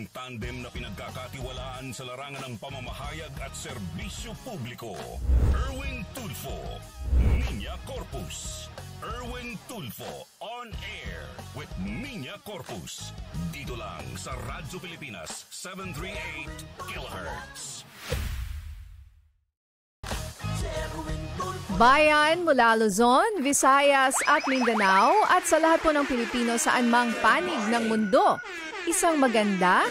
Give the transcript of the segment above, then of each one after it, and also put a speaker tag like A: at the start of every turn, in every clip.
A: Ang tandem na pinagkakatiwalaan sa larangan ng pamamahayag at serbisyo publiko. Erwin Tulfo, Niña Corpus. Erwin Tulfo on air with Niña Corpus. Dito lang sa Radyo Pilipinas 738 kHz.
B: Bayan mula Luzon, Visayas at Mindanao at sa lahat po ng Pilipino saan mang panig ng mundo. Isang maganda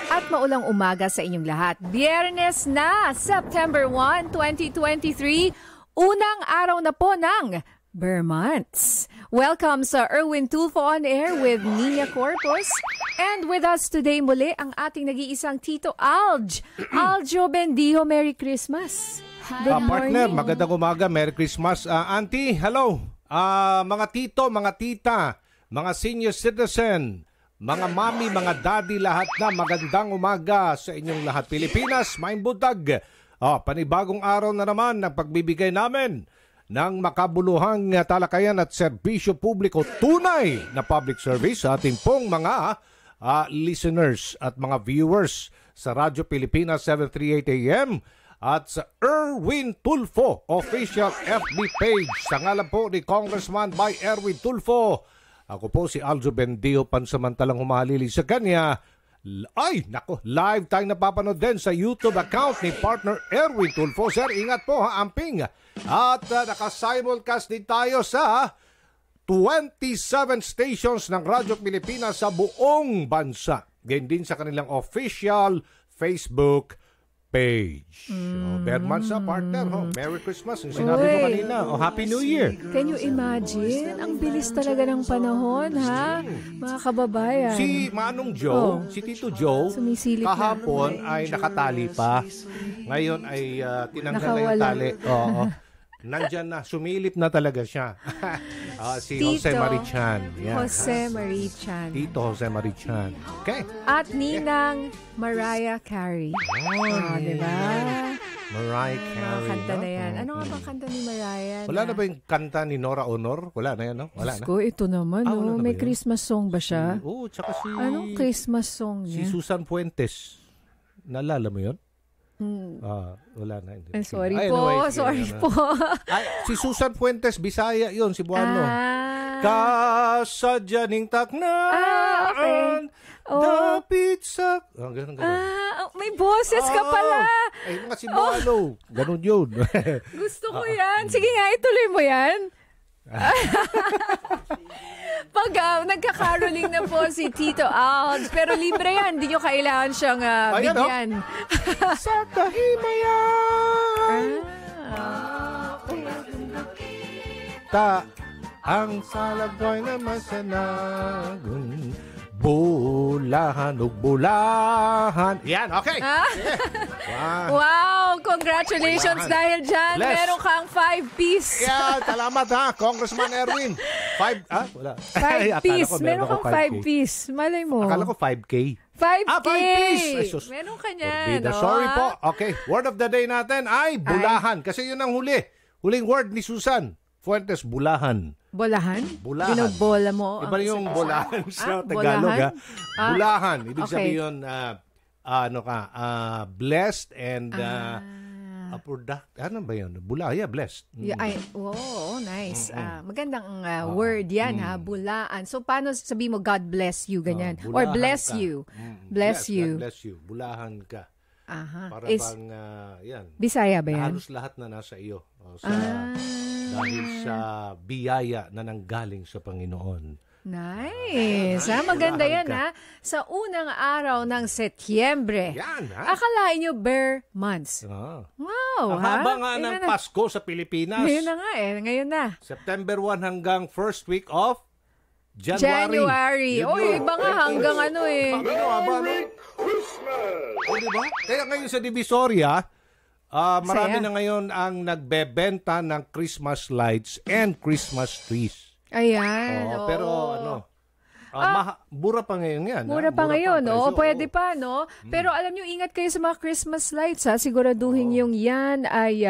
B: at maulang umaga sa inyong lahat. Biyernes na, September 1, 2023, unang araw na po ng Burr Months. Welcome sa Erwin Tulfo on Air with Niña Corpus. And with us today muli ang ating nag-iisang Tito Alj. Aljo Bendijo, Merry Christmas.
C: Partner, magandang umaga, Merry Christmas. Auntie, hello. Mga tito, mga tita, mga senior citizen, mga mami, mga daddy, lahat na magandang umaga sa inyong lahat. Pilipinas, maing budag. Panibagong araw na naman ng pagbibigay namin ng makabuluhang talakayan at serbisyo publiko, tunay na public service sa ating pong mga listeners at mga viewers sa Radyo Pilipinas 738 AM at sa Erwin Tulfo official FB page. Sa ngalan po ni Congressman by Erwin Tulfo, ako po si Aljo Bendijo, pansamantalang humahalili sa kanya. Live tayong napapanood din sa YouTube account ni partner Erwin Tulfo. Sir, ingat po ha, amping. At nakasimulcast din tayo sa 27 stations ng Radyo Pilipinas sa buong bansa. Ganyan din sa kanilang official Facebook page. Burr Months na, partner. Merry Christmas. Yung sinabi mo kanina. Happy New Year.
B: Can you imagine? Ang bilis talaga ng panahon, ha? Mga kababayan.
C: Si Manong Joe, si Tito Joe,
B: sumisilip
C: kahapon ay nakatali pa. Ngayon ay tinanggal na yung tali. Oo. Nandyan na, sumilip na talaga siya. Si Tito Jose Marichan.
B: Jose Marichan.
C: Tito Jose Marichan. Okay.
B: At Ninang Mariah Carey. Diba?
C: Mariah Carey.
B: Mga kanta na yan. Ano nga bang kanta ni Mariah?
C: Wala na ba yung kanta ni Nora Honor? Wala na yan, no? Wala na.
B: Ito naman, no? May Christmas song ba siya?
C: Oo, tsaka si...
B: Anong Christmas song niya?
C: Si Susan Fuentes. Naalala mo yun? Wala na.
B: Sorry po.
C: Si Susan Fuentes, Bisaya yun, si Buano. Kasadyaning taknaan, dapit sa... Ganun.
B: May boses ka pala.
C: Ay, mga si Buano. Ganun yun.
B: Gusto ko yan. Sige nga, ituloy mo yan. Pag nagkakaroling na po si Tito Alj, pero libre yan, hindi nyo kailangan siyang bigyan.
C: Sa kahimayan ang salagway na masanagon, bulahan o bulahan. Yan, okay.
B: Wow, congratulations dahil dyan. Meron kang 5-piece.
C: Salamat ha, Congressman Erwin.
B: 5-piece. Meron kang 5-piece. Malay mo.
C: Akala ko 5K.
B: 5K.
C: 5-piece.
B: Meron ka niyan.
C: Sorry po. Okay, word of the day natin ay bulahan. Kasi yun ang huling word ni Susan Fuentes, bulahan.
B: Bolahan?
C: Bulahan.
B: Binobola mo.
C: Iba yung bolahan sa Tagalog. Bulahan. Ibig sabihin, blessed and ano ba yun? Blessed.
B: Nice. Magandang word yan, ha? Bulaan. So, paano sabihin mo, God bless you, ganyan? Or bless you. Bless you.
C: God bless you. Bulahan ka. Para bang, yan.
B: Bisaya ba yan?
C: Halos lahat na nasa iyo. Dahil sa biyaya na nanggaling sa Panginoon.
B: Nice. Maganda yan, ha? Sa unang araw ng Setyembre.
C: Yan, ha?
B: Akalain nyo, Burr Months. Wow,
C: ang haba nga ng Pasko sa Pilipinas.
B: Ngayon na nga ngayon na.
C: September 1 hanggang first week of January.
B: Iba nga hanggang
C: Merry Christmas! Diba? Kaya ngayon sa Divisoria, marami na ngayon ang nagbebenta ng Christmas lights and Christmas trees.
B: Ayan.
C: Pero mura pa ngayon yan.
B: Mura pa ngayon, no? Pwede pa, no? Pero alam nyo, ingat kayo sa mga Christmas lights, ha? Siguraduhin yung yan ay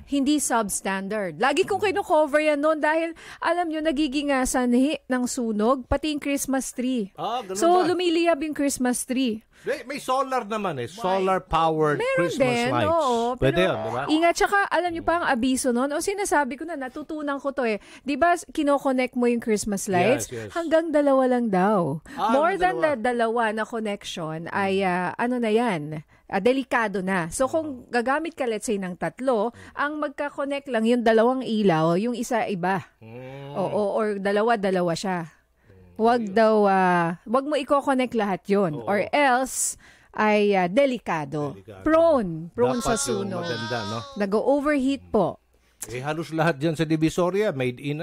B: hindi substandard. Lagi kong kino-cover yan noon dahil, alam nyo, nagiging sanhi ng sunog, pati yung Christmas tree. So, lumiliyab yung Christmas tree.
C: May solar naman solar-powered
B: Meron
C: Christmas
B: din,
C: lights.
B: oo.
C: Pwede
B: Pero
C: yun, di ba?
B: ingat, tsaka alam niyo pa ang abiso nun, o sinasabi ko na, natutunan ko to Di ba, kinoconnect mo yung Christmas lights?
C: Yes.
B: Hanggang 2 lang daw. More than
C: dalawa.
B: 2 na connection ay, ano na yan, delikado na. So, kung gagamit ka, let's say, ng 3, ang magka-connect lang yung 2 ilaw, yung isa iba. Oo, or 2 siya. Wag mo i-connect lahat yun. Or else, ay delikado. Prone
C: Dapat
B: sa
C: yung
B: sunog.
C: maganda, no?
B: Nag-overheat po.
C: Halos lahat dyan sa Divisoria, made in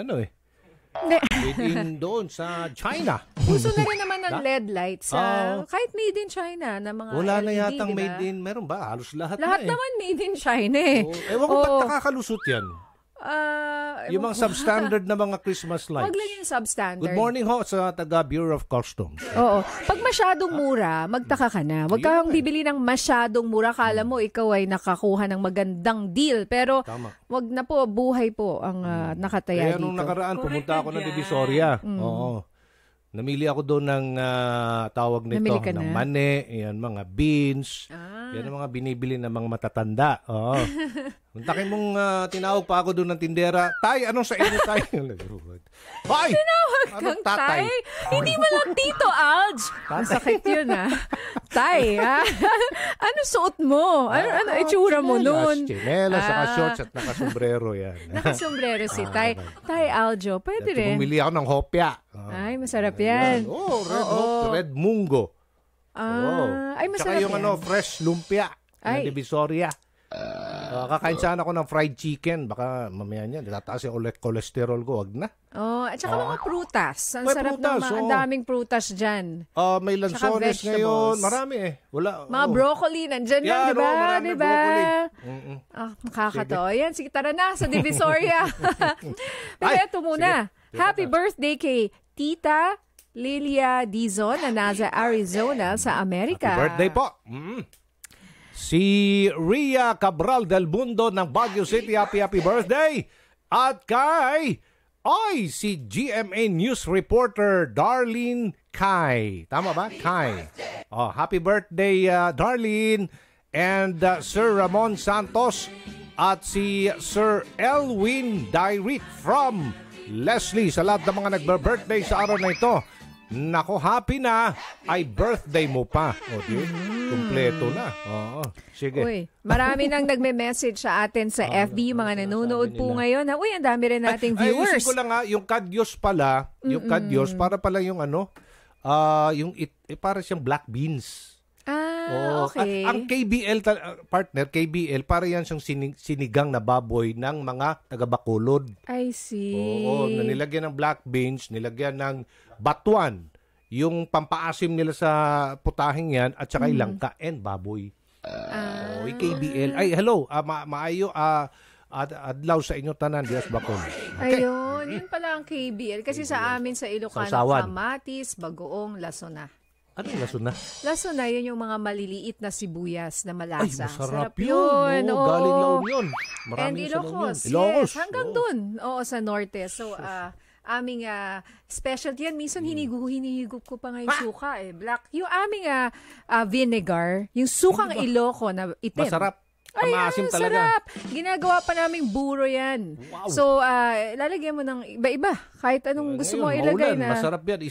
C: Made in doon sa China.
B: Uso na rin naman ng LED lights. Kahit made in China na mga
C: Wala
B: LED,
C: na yatang
B: diba?
C: made in. Meron ba? Halos lahat
B: Lahat
C: na
B: naman made in China
C: Ewan ko ba't nakakalusot yan? Yung mga substandard na mga Christmas lights.
B: Wag lang yung substandard.
C: Good morning ho sa taga Bureau of Customs.
B: Oo. Pag masyadong mura, magtaka ka na. Huwag kang bibili ng masyadong mura. Kala mo ikaw ay nakakuha ng magandang deal. Pero wag na po, buhay po ang nakataya
C: Kaya nung
B: dito.
C: nakaraan, pumunta ako ng Divisoria. Oo. Namili ako doon ng tawag nito, ng mani, yan, mga beans. Yan ang mga binibili ng mga matatanda. Oo. Muntakin mong tinawag pa ako doon ng tindera. Tay, anong sa inyo, tay? Hoy!
B: Tinawag kang tay? Hindi mo lang Tito Alj. Masakit yun Tay, ano suot mo? Ano itsura mo noon?
C: Chinelas, saka shorts at nakasombrero yan.
B: Nakasombrero si Tay. Tay Aljo, pwede rin.
C: Bumili ako ng hopya.
B: Ay, masarap yan.
C: Red mungo.
B: Ay, masarap
C: Tsaka yung
B: yan.
C: fresh lumpia ng Divisoria. Kakain sana ako ng fried chicken. Baka mamaya niya, tataas yung cholesterol ko. Wag na.
B: At saka mga prutas. Ang
C: May
B: sarap
C: prutas,
B: ng ang daming prutas dyan.
C: May lansones ngayon. Marami Wala.
B: Mga broccoli, nandyan lang, di ba?
C: marami
B: Diba?
C: broccoli.
B: Nakakatawa. Yan, sige, tara na sa Divisoria. Pero ito muna. Happy birthday kay Tita Lilia Dizon na nasa Arizona sa Amerika.
C: Happy birthday po. Si Ria Cabral del Mundo ng Baguio City. Happy birthday. At kay si GMA News reporter Darlene Kai. Tama ba? Kai. Happy birthday, Darlene. And Sir Ramon Santos at si Sir Elwin Dairit from Leslie. Sa lahat ng mga nagbe-birthday sa araw na ito, nako, happy na, ay birthday mo pa. Kumpleto na. Sige.
B: Uy, marami nang nagme-message sa atin sa FB, mga nanonood po ngayon. Uy, ang dami rin nating viewers.
C: Isip ko lang yung kadyos pala, yung kadyos, para pala yung para siyang black beans.
B: Okay.
C: Ang KBL, partner, KBL, para yan siyang sinigang na baboy ng mga taga-Bacolod.
B: I see.
C: Na nilagyan ng black beans, nilagyan ng batuan, yung pampaasim nila sa putahing yan, at saka ilangka and baboy. KBL. Ay, hello, maayo, adlaw sa inyo tanan, Dias Bacol. Okay.
B: Ayun, yun pala ang KBL. Kasi sa amin sa Ilocano, kamatis, bagoong, lasona.
C: Ano yung lasona?
B: Lasona, yun yung mga maliliit na sibuyas na malasa.
C: Ay, masarap yun. Galing La Union. Marami
B: and Ilocos.
C: Ilocos.
B: Yes, hanggang dun. Sa norte. So, aming specialty yan. Minsan hinihigup ko pa ngayon suka Black. Yung aming vinegar, yung sukang Iloco na itim.
C: Masarap. Maasim talaga.
B: Sarap. Ginagawa pa naming buro yan.
C: Wow.
B: So, lalagyan mo ng iba-iba. Kahit anong gusto mo ilagay na.
C: Masarap yan.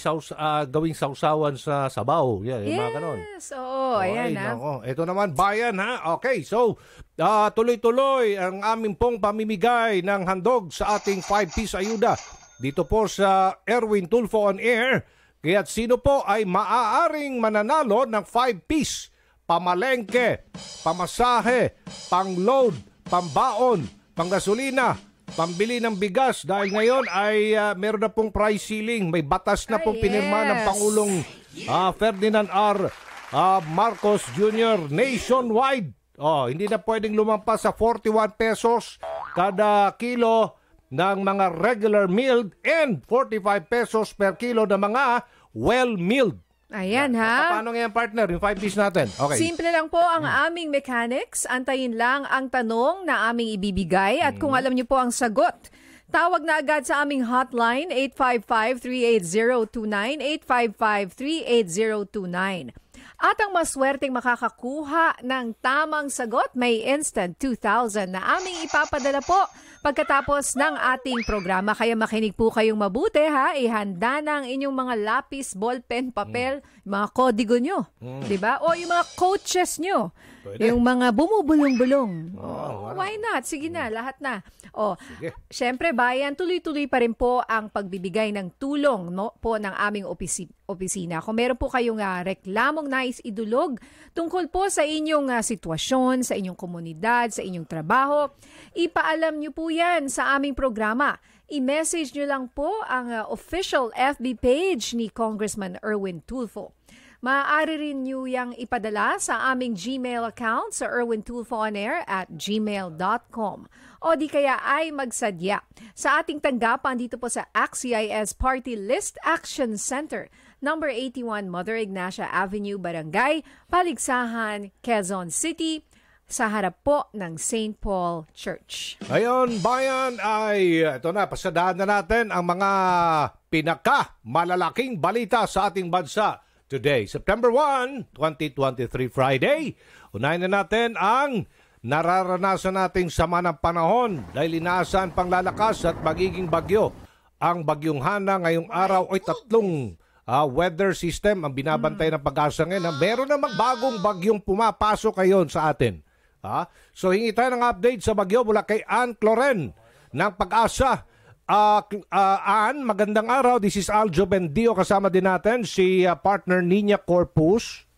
C: Gawing sausawan sa sabaw. Yan, yung mga ganon.
B: Yes. Ayan
C: Ito naman, bayan Okay, so, tuloy-tuloy ang aming pong pamimigay ng handog sa ating 5-piece ayuda. Dito po sa Erwin Tulfo on Air. Kaya't sino po ay maaaring mananalo ng 5-piece pamalengke, pamasahe, pangload, pambaon, panggasolina, pambili ng bigas dahil ngayon ay meron na pong price ceiling. May batas na pong pinirma ng Pangulong Ferdinand R. Marcos Jr. nationwide. Hindi na pwedeng lumampas sa 41 pesos kada kilo ng mga regular milled and 45 pesos per kilo ng mga well-milled.
B: Ayan
C: Paano ngayon, partner, yung 5-piece natin? Okay.
B: Simple lang po ang aming mechanics. Antayin lang ang tanong na aming ibibigay at kung alam niyo po ang sagot, tawag na agad sa aming hotline 855-38029, 855-38029. At ang maswerteng makakakuha ng tamang sagot may instant 2,000 na aming ipapadala po pagkatapos ng ating programa. Kaya makinig po kayong mabuti ha. Ihanda na ang inyong mga lapis, ballpen, papel, mga kodigo nyo. Diba? O yung mga coaches nyo.
C: Pwede.
B: Yung mga bumubulong-bulong. Why not? Sige na, lahat na.
C: Sige.
B: Syempre bayan, tuloy-tuloy pa rin po ang pagbibigay ng tulong po ng aming opisina. Kung meron po kayong reklamong nais idulog tungkol po sa inyong sitwasyon, sa inyong komunidad, sa inyong trabaho, ipaalam nyo po yan sa aming programa. I-message nyo lang po ang official FB page ni Congressman Erwin Tulfo. Maaari rin nyo yang ipadala sa aming Gmail account sa erwintulfoonair@gmail.com o di kaya ay magsadya sa ating tanggapan dito po sa ACT-CIS Party List Action Center, number 81 Mother Ignacia Avenue, Barangay Paligsahan, Quezon City, sa harap po ng St. Paul Church.
C: Ngayon, bayan, ay ito na, pasadahan na natin ang mga pinaka-malalaking balita sa ating bansa. Today, September 1, 2023, Friday. Unahin na natin ang nararanasan nating sama ng panahon dahil inaasahan pang lalakas at magiging bagyo. Ang bagyong Hana ngayong araw ay tatlong weather system ang binabantay ng Pag-asa ngayon. Meron namang bagong bagyong pumapasok ngayon sa atin. So hingi tayo ng update sa bagyo mula kay Ann Cloren ng Pag-asa. Ann, magandang araw. This is Aljo Bendio. Kasama din natin si partner Nina Corpus.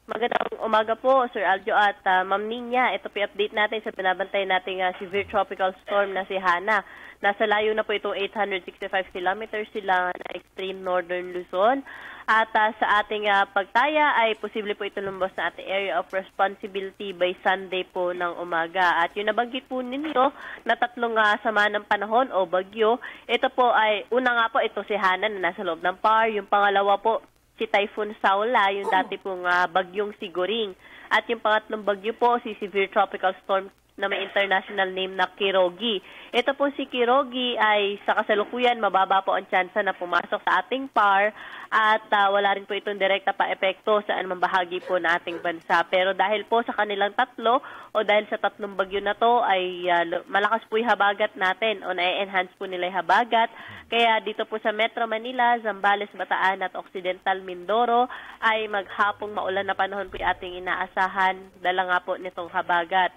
D: Magandang umaga po, Sir Aljo at Ma'am Nina. Ito po update natin sa pinabantay nating severe tropical storm na si Hana. Nasa layo na po itong 865 kilometers sila na extreme northern Luzon. At sa ating pagtaya ay posible po ito lumbos sa ating area of responsibility by Sunday po ng umaga. At yung nabanggit po ninyo na tatlong sama ng panahon o bagyo, ito po ay, una nga po ito si Hana na nasa loob ng PAR. Yung pangalawa po si Typhoon Saula, yung dati pong bagyong Siguring. At yung pangatlong bagyo po si Severe Tropical Storm na may international name na Kirogi. Ito po si Kirogi ay sa kasalukuyan mababa po ang tsansa na pumasok sa ating PAR at wala rin po itong direkta pa epekto sa anumang bahagi po na ating bansa. Pero dahil po sa kanilang tatlo o dahil sa tatlong bagyo na to ay malakas po yung habagat natin o na-enhance po nila yung habagat. Kaya dito po sa Metro Manila, Zambales, Bataan at Occidental Mindoro ay maghapong maulan na panahon po yung ating inaasahan dala nga po nitong habagat.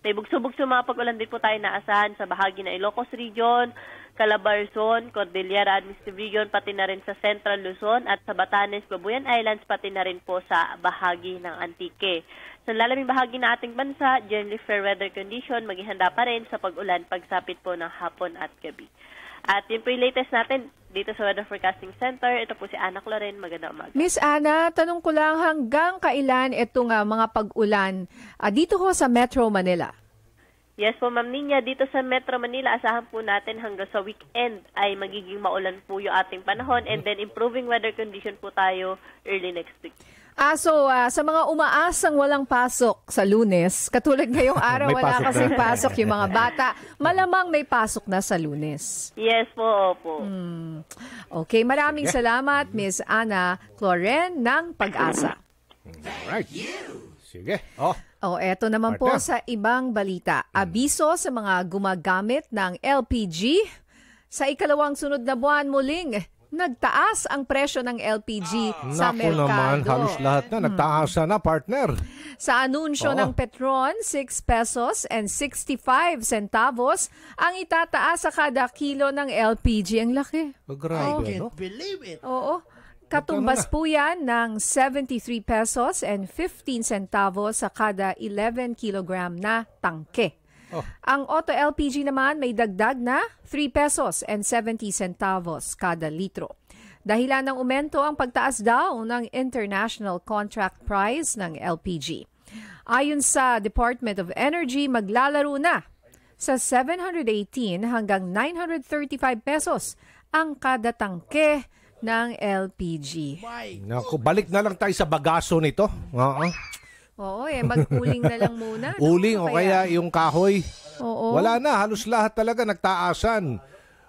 D: May bugso-bugso mga pag-ulan din po tayo naasahan sa bahagi ng Ilocos Region, Calabarzon, Cordillera Administrative Region, pati na rin sa Central Luzon at sa Batanes, Babuyan Islands, pati na rin po sa bahagi ng Antique. Sa lalaming bahagi ng ating bansa, generally fair weather condition, maghihanda pa rin sa pag-ulan pagsapit po ng hapon at gabi. At yun po yung latest natin dito sa Weather Forecasting Center. Ito po si Ana Cloren. Magandang umaga.
B: Miss Ana, tanong ko lang hanggang kailan itong mga pag-ulan dito ho sa Metro Manila?
D: Yes po, Ma'am Nina. Dito sa Metro Manila, asahan po natin hanggang sa weekend ay magiging maulan po yung ating panahon and then improving weather condition po tayo early next week.
B: So sa mga umaasang walang pasok sa Lunes, katulad ngayong araw, wala kasing pasok yung mga bata, malamang may pasok na sa Lunes.
D: Yes po, opo.
B: Okay, maraming salamat, Miss Ana Cloren ng Pag-asa.
C: Alright. Sige.
B: Eto naman po sa ibang balita. Abiso sa mga gumagamit ng LPG. Sa ikalawang sunod na buwan muling nagtaas ang presyo ng LPG sa merkado.
C: Naman, halos lahat na nagtaasa na, partner.
B: Sa anunsyo ng Petron, 6 pesos and 65 centavos ang itataas sa kada kilo ng LPG. Ang laki.
C: Grabe, no?
E: Believe it.
B: Oo. Katumbas po yan ng 73 pesos and 15 centavos sa kada 11 kilogram na tangke. Ang Auto LPG naman may dagdag na 3 pesos and 70 centavos kada litro. Dahilan ng umento ang pagtaas daw ng international contract price ng LPG. Ayon sa Department of Energy, maglalaro na sa 718 hanggang 935 pesos ang kada tangke ng LPG.
C: Naku, balik na lang tayo sa bagaso nito.
B: Oo, mag-uling na lang muna.
C: Uling o kaya yung kahoy.
B: Oo.
C: Wala na, halos lahat talaga nagtaasan.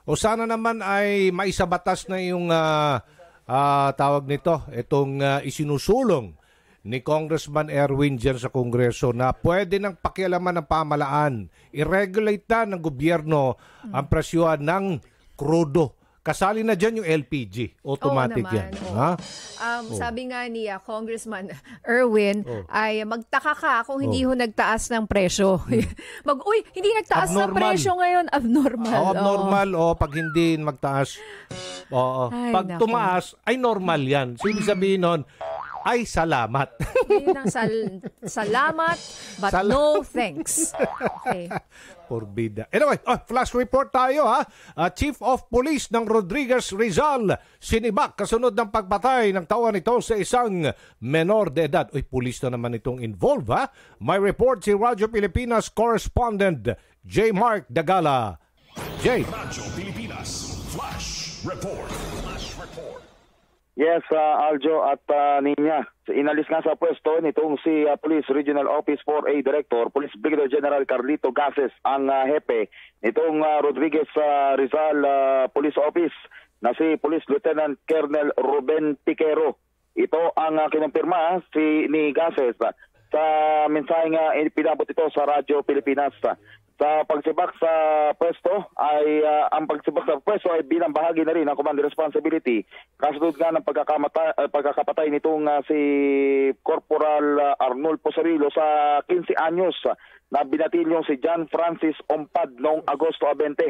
C: O sana naman ay maisabatas na yung tawag nito, itong isinusulong ni Congressman Erwin dyan sa Kongreso na pwede nang pakialaman ng pamalaan, i-regulate na ng gobyerno ang presyuhan ng krudo. Kasali na dyan yung LPG, automatic
B: Oo naman,
C: yan. Ha?
B: Sabi nga ni Congressman Erwin, ay magtaka ka kung hindi ho nagtaas ng presyo. Hindi nagtaas ng
C: Abnormal.
B: presyo ngayon, abnormal.
C: Abnormal pag hindi magtaas. Oo.
B: Ay,
C: Pag
B: naku.
C: tumaas, ay normal yan. So, ibig sabihin nun, ay salamat.
B: Yun ang salamat, but no thanks. Okay.
C: Porbida. Anyway, flash report tayo ha. Chief of Police ng Rodriguez Rizal sinibak kasunod ng pagpatay ng tawa nito sa isang menor de edad. Pulis na naman itong involved ha. May report si Radyo Pilipinas correspondent J. Mark Dagala. J.
A: Radyo Pilipinas Flash Report. Flash Report.
E: Yes, Aljo at Ninya. Inalis nga sa pwesto nitong si Police Regional Office 4A Director, Police Brigadier General Carlito Gases, ang hepe nitong Rodriguez Rizal Police Office na si Police Lieutenant Colonel Ruben Piquero. Ito ang kinumpirma ni Gases sa mensaheng pinabot ito sa Radyo Pilipinas. Sa pagsibak sa pwesto ay ang pagsibak sa pwesto ay bilang bahagi na rin ng command responsibility kasunod nga ng pagkakapatay nitong si Corporal Arnold Posarillo sa 15 anyos na binatilyong si John Francis Ompad noong Agosto 20.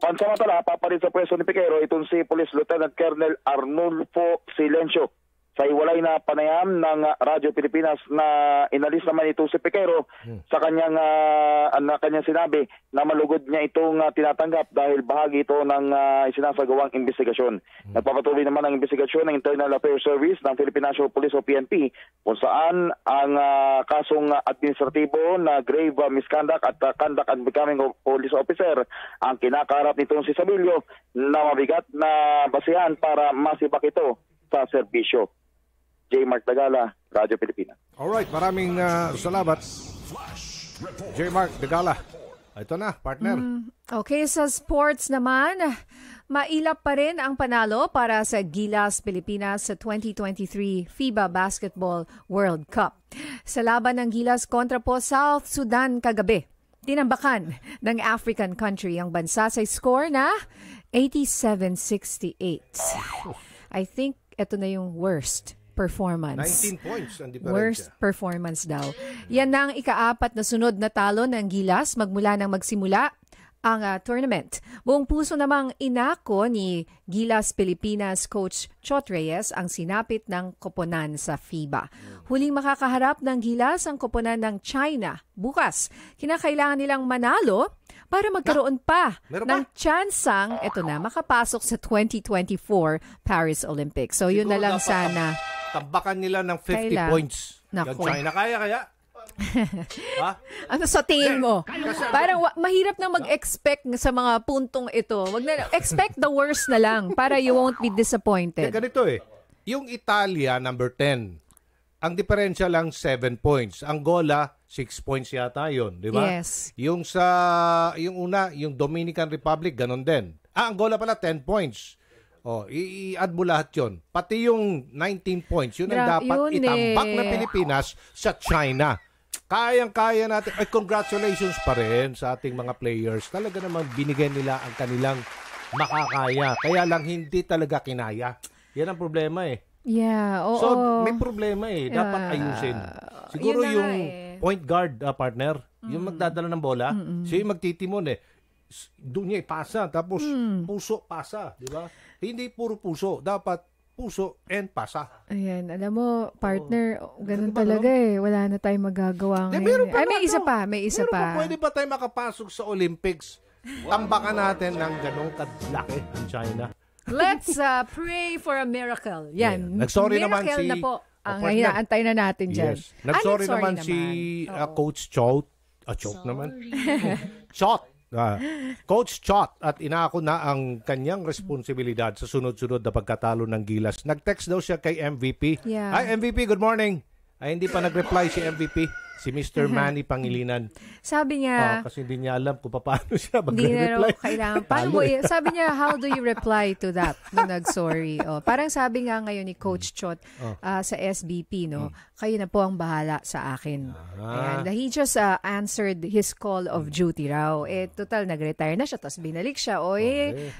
E: Pansamantala, papalit sa pwesto ni Piquero itong si Police Lieutenant Colonel Arnulfo Silencio. Sa iwalay na panayam ng Radyo Pilipinas na inalis naman ito si Piquero sa kanyang sinabi na malugod niya itong tinatanggap dahil bahagi ito ng isinasagawang investigasyon. Nagpapatuloy naman ang investigasyon ng Internal Affairs Service ng Philippine National Police o PNP kung saan ang kasong administratibo na grave misconduct at conduct and becoming of police officer ang kinakaharap nitong si Sabilio na mabigat na basihan para masibak ito sa serbisyo. J. Mark Dagala, Radyo Pilipinas.
C: Alright, maraming salamat. J. Mark Dagala. Ito na, partner.
B: Okay, sa sports naman, mailap pa rin ang panalo para sa Gilas Pilipinas sa 2023 FIBA Basketball World Cup. Sa laban ng Gilas kontra po South Sudan kagabi, tinambakan ng African country ang bansa sa score na 87-68. I think ito na yung worst performance.
C: 19 points ang diferensya.
B: Worst performance daw. Yan na ang ika-4 na sunod na talo ng Gilas magmula nang magsimula ang tournament. Buong puso namang inako ni Gilas Pilipinas coach Chot Reyes ang sinapit ng koponan sa FIBA. Huling makakaharap ng Gilas ang koponan ng China bukas. Kinakailangan nilang manalo para magkaroon pa ng tsansang makapasok sa 2024 Paris Olympics. So yun na lang sana.
C: Tambakan nila ng 50 points. Yung China kaya? Ha?
B: Ano sa tingin mo? Parang mahirap na mag-expect sa mga puntong ito. Wag na expect the worst na lang para you won't be disappointed.
C: Ganito yung Italia number 10. Ang diferensya lang 7 points. Angola 6 points yata yun, di ba?
B: Yes.
C: Yung una, yung Dominican Republic ganon din. Angola pala 10 points. I-add mo lahat yun. Pati yung 19 points, yun ang dapat itambak ng Pilipinas sa China. Kayang-kaya natin. Congratulations pa rin sa ating mga players. Talaga namang binigay nila ang kanilang makakaya. Kaya lang hindi talaga kinaya. Yan ang problema
B: Yeah, oo.
C: So, may problema Dapat ayusin. Siguro yung point guard, partner, yung magdadala ng bola, siya yung magtitimon doon niya ipasa. Tapos, puso, pasa. Di ba? Hindi puro puso. Dapat puso and pasa.
B: Ayan, alam mo, partner, ganun talaga Wala na tayong magagawa ngayon. May isa pa.
C: Pwede ba tayo makapasok sa Olympics? Tambakan natin ng ganong kadlaki ang China.
B: Let's pray for a miracle. Yan.
C: Nagsorry naman
B: miracle
C: si...
B: na po ang hinaantay na natin dyan.
C: Yes. Nagsorry naman si Coach Chot. Chot naman. Chot. Coach Chot at inako na ang kanyang responsibilidad sa sunod-sunod na pagkatalo ng Gilas. Nag-text daw siya kay MVP.
B: Yeah.
C: Hi MVP, good morning. Ay hindi pa nag-reply si MVP. Si Mr. Manny Pangilinan.
B: Sabi niya,
C: Kasi hindi niya alam kung paano siya
B: hindi na raw
C: magre-reply.
B: kailangan. Paano mo, sabi niya, how do you reply to that? Nung nag-sorry. Parang sabi nga ngayon ni Coach Chot sa SBP, no, kayo na po ang bahala sa akin. And he just answered his call of duty raw. Total, nag-retire na siya, tapos binalik siya.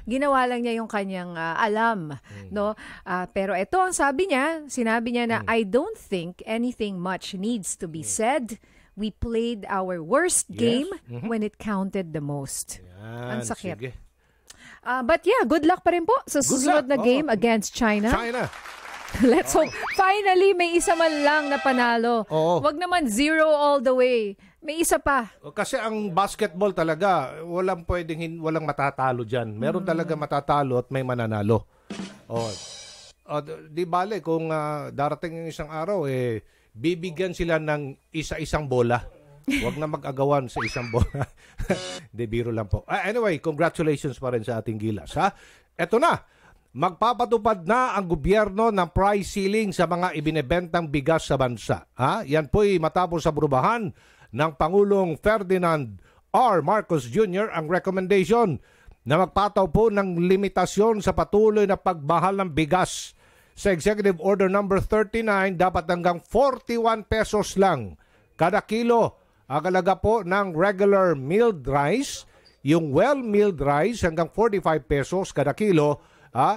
B: Ginawa lang niya yung kanyang alam. No? Pero ito ang sabi niya, sinabi niya na, I don't think anything much needs to be said. We played our worst game when it counted the most.
C: Yan,
B: Ang sakit.
C: sige.
B: But yeah, good luck pa rin po sa susunod na game against China. Let's hope. Finally, may isa man lang na panalo. Wag naman 0 all the way. May isa pa.
C: Kasi ang basketball talaga, walang matatalo dyan. Meron talaga matatalo at may mananalo. Di bale, kung darating yung isang araw, bibigyan sila ng isa-isang bola. Huwag na mag-agawan sa isang bola. Hindi, biro lang po. Anyway, congratulations pa rin sa ating Gilas. Eto na, magpapatupad na ang gobyerno ng price ceiling sa mga ibinebentang bigas sa bansa. Yan po'y matapos sa brubahan ng Pangulong Ferdinand R. Marcos Jr. ang recommendation na magpataw po ng limitasyon sa patuloy na pagmahal ng bigas. Sa Executive Order number 39, dapat hanggang 41 pesos lang kada kilo ang halaga po ng regular milled rice. Yung well-milled rice hanggang 45 pesos kada kilo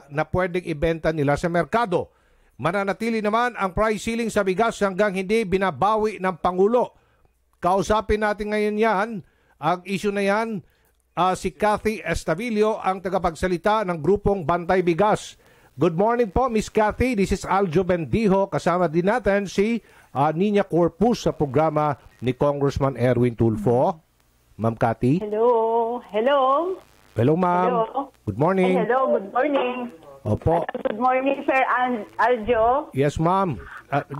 C: na pwedeng ibenta nila sa merkado. Mananatili naman ang price ceiling sa bigas hanggang hindi binabawi ng Pangulo. Kausapin natin ngayon yan, ang issue na yan, si Cathy Estavillo, ang tagapagsalita ng grupong Bantay Bigas. Good morning po, Miss Cathy. This is Aljo Bendijo. Kasama din natin si Nina Corpus sa programa ni Congressman Erwin Tulfo. Ma'am Cathy.
F: Hello.
C: Hello, ma'am.
F: Hello.
C: Good morning.
F: Hello, good morning.
C: Opo.
F: Good morning, Sir Aljo.
C: Yes, ma'am.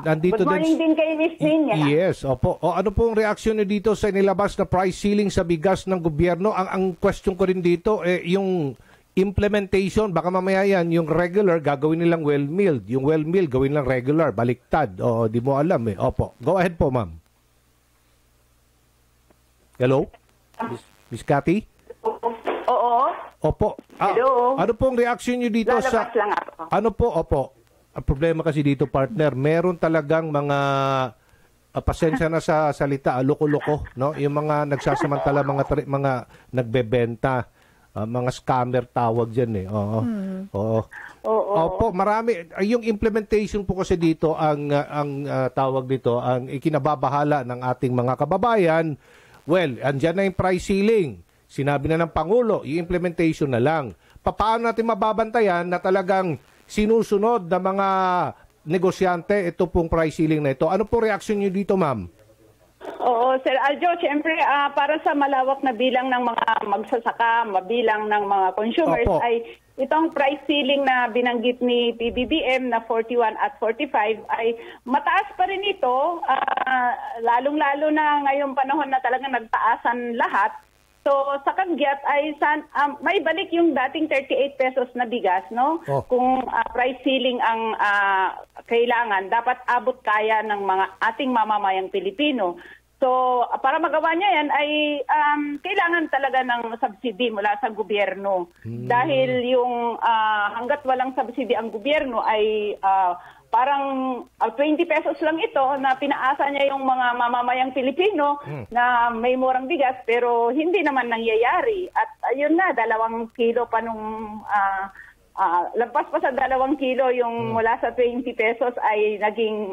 C: Nandito
F: Good morning din kay Miss Nina.
C: Yes, opo. Ano pong reaksyon niyo dito sa inilabas na price ceiling sa bigas ng gobyerno? Ang question ko rin dito, yung implementation, baka mamaya yan, yung regular, gagawin nilang well-milled. Yung well-milled, gawin lang regular, baliktad. Di mo alam Opo. Go ahead po, ma'am. Hello? Miss Cathy?
F: Oo.
C: Opo.
F: Hello?
C: Ano pong reaction niyo dito
F: Lalabas lang ako.
C: Ano po? Opo. Ang problema kasi dito, partner, meron talagang mga pasensya na sa salita, loko-loko, no? Yung mga nagsasamantala, mga nagbebenta, mga scammer tawag diyan Oo. Opo, marami. Yung implementation po kasi dito ang tawag dito, ang ikinababahala ng ating mga kababayan. Well, andyan na yung price ceiling. Sinabi na ng Pangulo, yung implementation na lang. Paano natin mababantayan na talagang sinusunod ng mga negosyante ito pong price ceiling na ito? Ano po reaction niyo dito, ma'am?
F: Oo, Sir Aljo, siyempre para sa malawak na bilang ng mga magsasaka, mabilang ng mga consumers,
C: Opo.
F: ay itong price ceiling na binanggit ni PBBM na 41 at 45 ay mataas pa rin ito, lalong-lalo na ngayong panahon na talagang nagtaasan lahat. So sa kagyat ay may balik yung dating 38 pesos na bigas, no? Kung price ceiling ang kailangan, dapat abot kaya ng mga ating mamamayang Pilipino. So para magawa niya yan ay kailangan talaga ng subsidy mula sa gobyerno. Dahil yung hanggat walang subsidy ang gobyerno ay parang 20 pesos lang ito na pinaasa niya yung mga mamamayang Pilipino na may murang bigas pero hindi naman nangyayari. At ayun na, 2 kilo pa nung lampas pa sa 2 kilo yung mula sa 20 pesos ay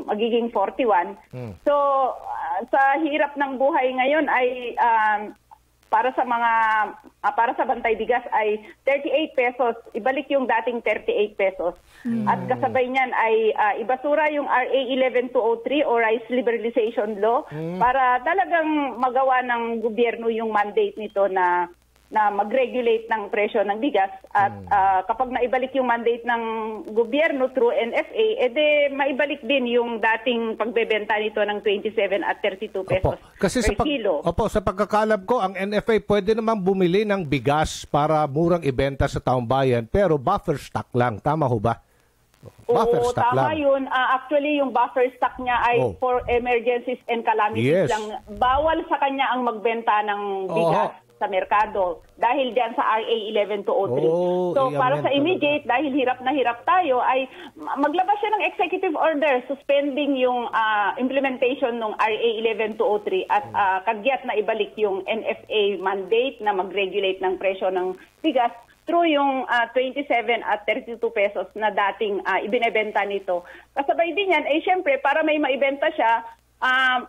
F: magiging 41. So sa hirap ng buhay ngayon ay para sa Bantay Bigas ay 38 pesos, ibalik yung dating 38 pesos. At kasabay niyan ay ibasura yung RA 11203 o Rice Liberalization Law para talagang magawa ng gobyerno yung mandate nito na mag-regulate ng presyo ng bigas at kapag naibalik yung mandate ng gobyerno through NFA, edi maibalik din yung dating pagbebenta nito ng 27 at 32 pesos
C: Kasi
F: per kilo.
C: Sa pagkakalab ko, ang NFA pwede naman bumili ng bigas para murang ibenta sa taong bayan pero buffer stock lang. Tama ho ba? Buffer
F: Oo,
C: stock
F: tama
C: lang.
F: yun. Actually, yung buffer stock niya ay for emergencies and calamities
C: Yes.
F: lang. Bawal sa kanya ang magbenta ng bigas sa merkado dahil diyan sa RA 11203. So, para sa immediate, dahil hirap na hirap tayo, ay maglabas siya ng executive order suspending yung implementation ng RA 11203 at kagyat na ibalik yung NFA mandate na mag-regulate ng presyo ng bigas through yung 27 at 32 pesos na dating ibinebenta nito. Kasabay din yan, syempre, para may maibenta siya,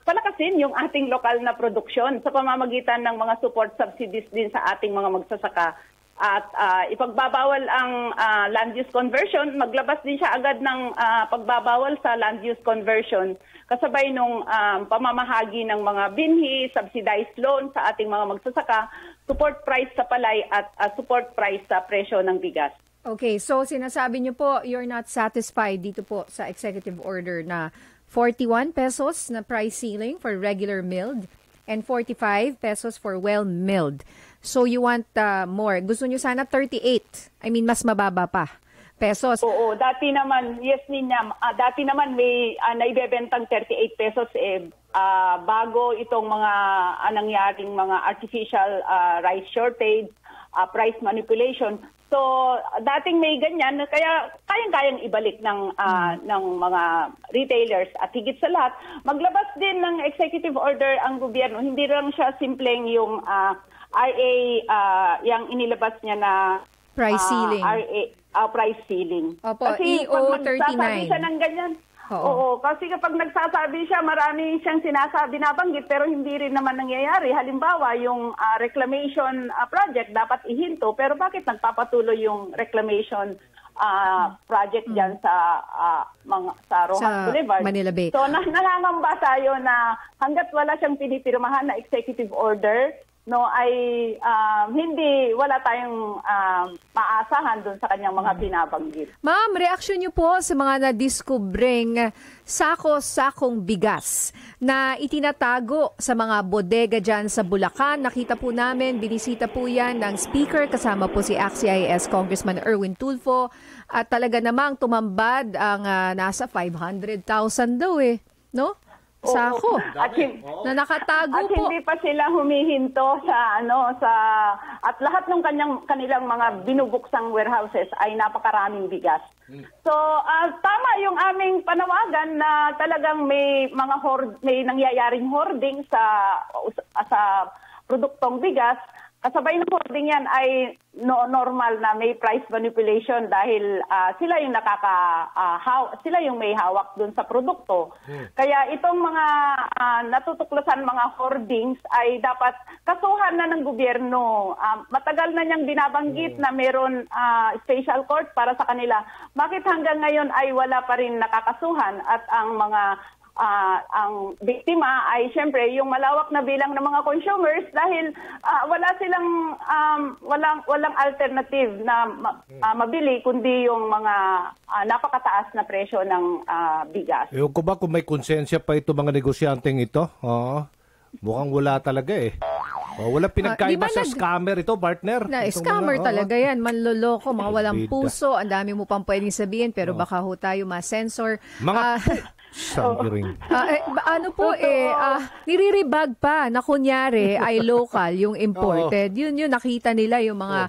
F: palakasin yung ating lokal na produksyon sa pamamagitan ng mga support subsidies din sa ating mga magsasaka. At ipagbabawal ang land use conversion, maglabas din siya agad ng pagbabawal sa land use conversion kasabay nung pamamahagi ng mga binhi, subsidized loan sa ating mga magsasaka, support price sa palay at support price sa presyo ng bigas.
B: Okay, so sinasabi niyo po you're not satisfied dito po sa executive order na 41 pesos na price ceiling for regular milled and 45 pesos for well milled. So you want more. Gusto niyo sana 38. I mean, mas mababa pa. Pesos.
F: Oo, dati naman, yes Ninya, dati naman may naibebentang 38 pesos bago itong mga nangyaring mga artificial rice shortage, price manipulation. So, dating may ganyan, kaya kayang-kayang ibalik ng mga retailers. At higit sa lahat, maglabas din ng executive order ang gobyerno. Hindi lang siya simpleng yung RA, yung inilabas niya na
B: Price ceiling.
F: Price ceiling.
B: Opo,
F: kasi
B: EO
F: pag nagsasabi
B: 39.
F: siya ng ganyan,
B: Oo.
F: kasi kapag nagsasabi siya, marami siyang binabanggit pero hindi rin naman nangyayari. Halimbawa, yung reclamation project dapat ihinto, pero bakit nagpapatuloy yung reclamation project diyan sa Rojas Boulevard?
B: Manila Bay.
F: So nangangamba tayo na hangga't wala siyang pinipirmahan na executive order, wala tayong maasahan doon sa kanyang mga binabanggit.
B: Ma'am, reaksyon niyo po sa mga nadiskubreng sakong bigas na itinatago sa mga bodega dyan sa Bulacan. Nakita po namin, binisita po yan ng speaker, kasama po si ACT-CIS Congressman Erwin Tulfo, at talaga namang tumambad ang nasa 500,000 daw no? Sako. Na nakatago
F: at
B: po.
F: Hindi pa sila humihinto sa at lahat ng kanilang mga binubuksang warehouses ay napakaraming bigas. So, tama yung aming panawagan na talagang may nangyayaring hoarding sa produktong bigas. Kasabay ng hoarding yan ay normal na may price manipulation dahil sila yung may hawak dun sa produkto. Kaya itong mga natutuklasan mga hoardings ay dapat kasuhan na ng gobyerno. Matagal na niyang binabanggit na meron special court para sa kanila. Bakit hanggang ngayon ay wala pa rin nakakasuhan at ang biktima ay siyempre yung malawak na bilang ng mga consumers dahil walang alternative na mabili kundi yung mga napakataas na presyo ng bigas.
C: Ewan ko ba kung may konsensya pa ito mga negosyanteng ito? Mukhang wala talaga wala pinagkaiba sa scammer ito, partner.
B: Scammer talaga yan. Manloloko, mga walang puso. Ang dami mo pang pwedeng sabihin pero baka ho tayo ma-censor. Niriribag pa na kunyari ay local yung imported. Yun nakita nila yung mga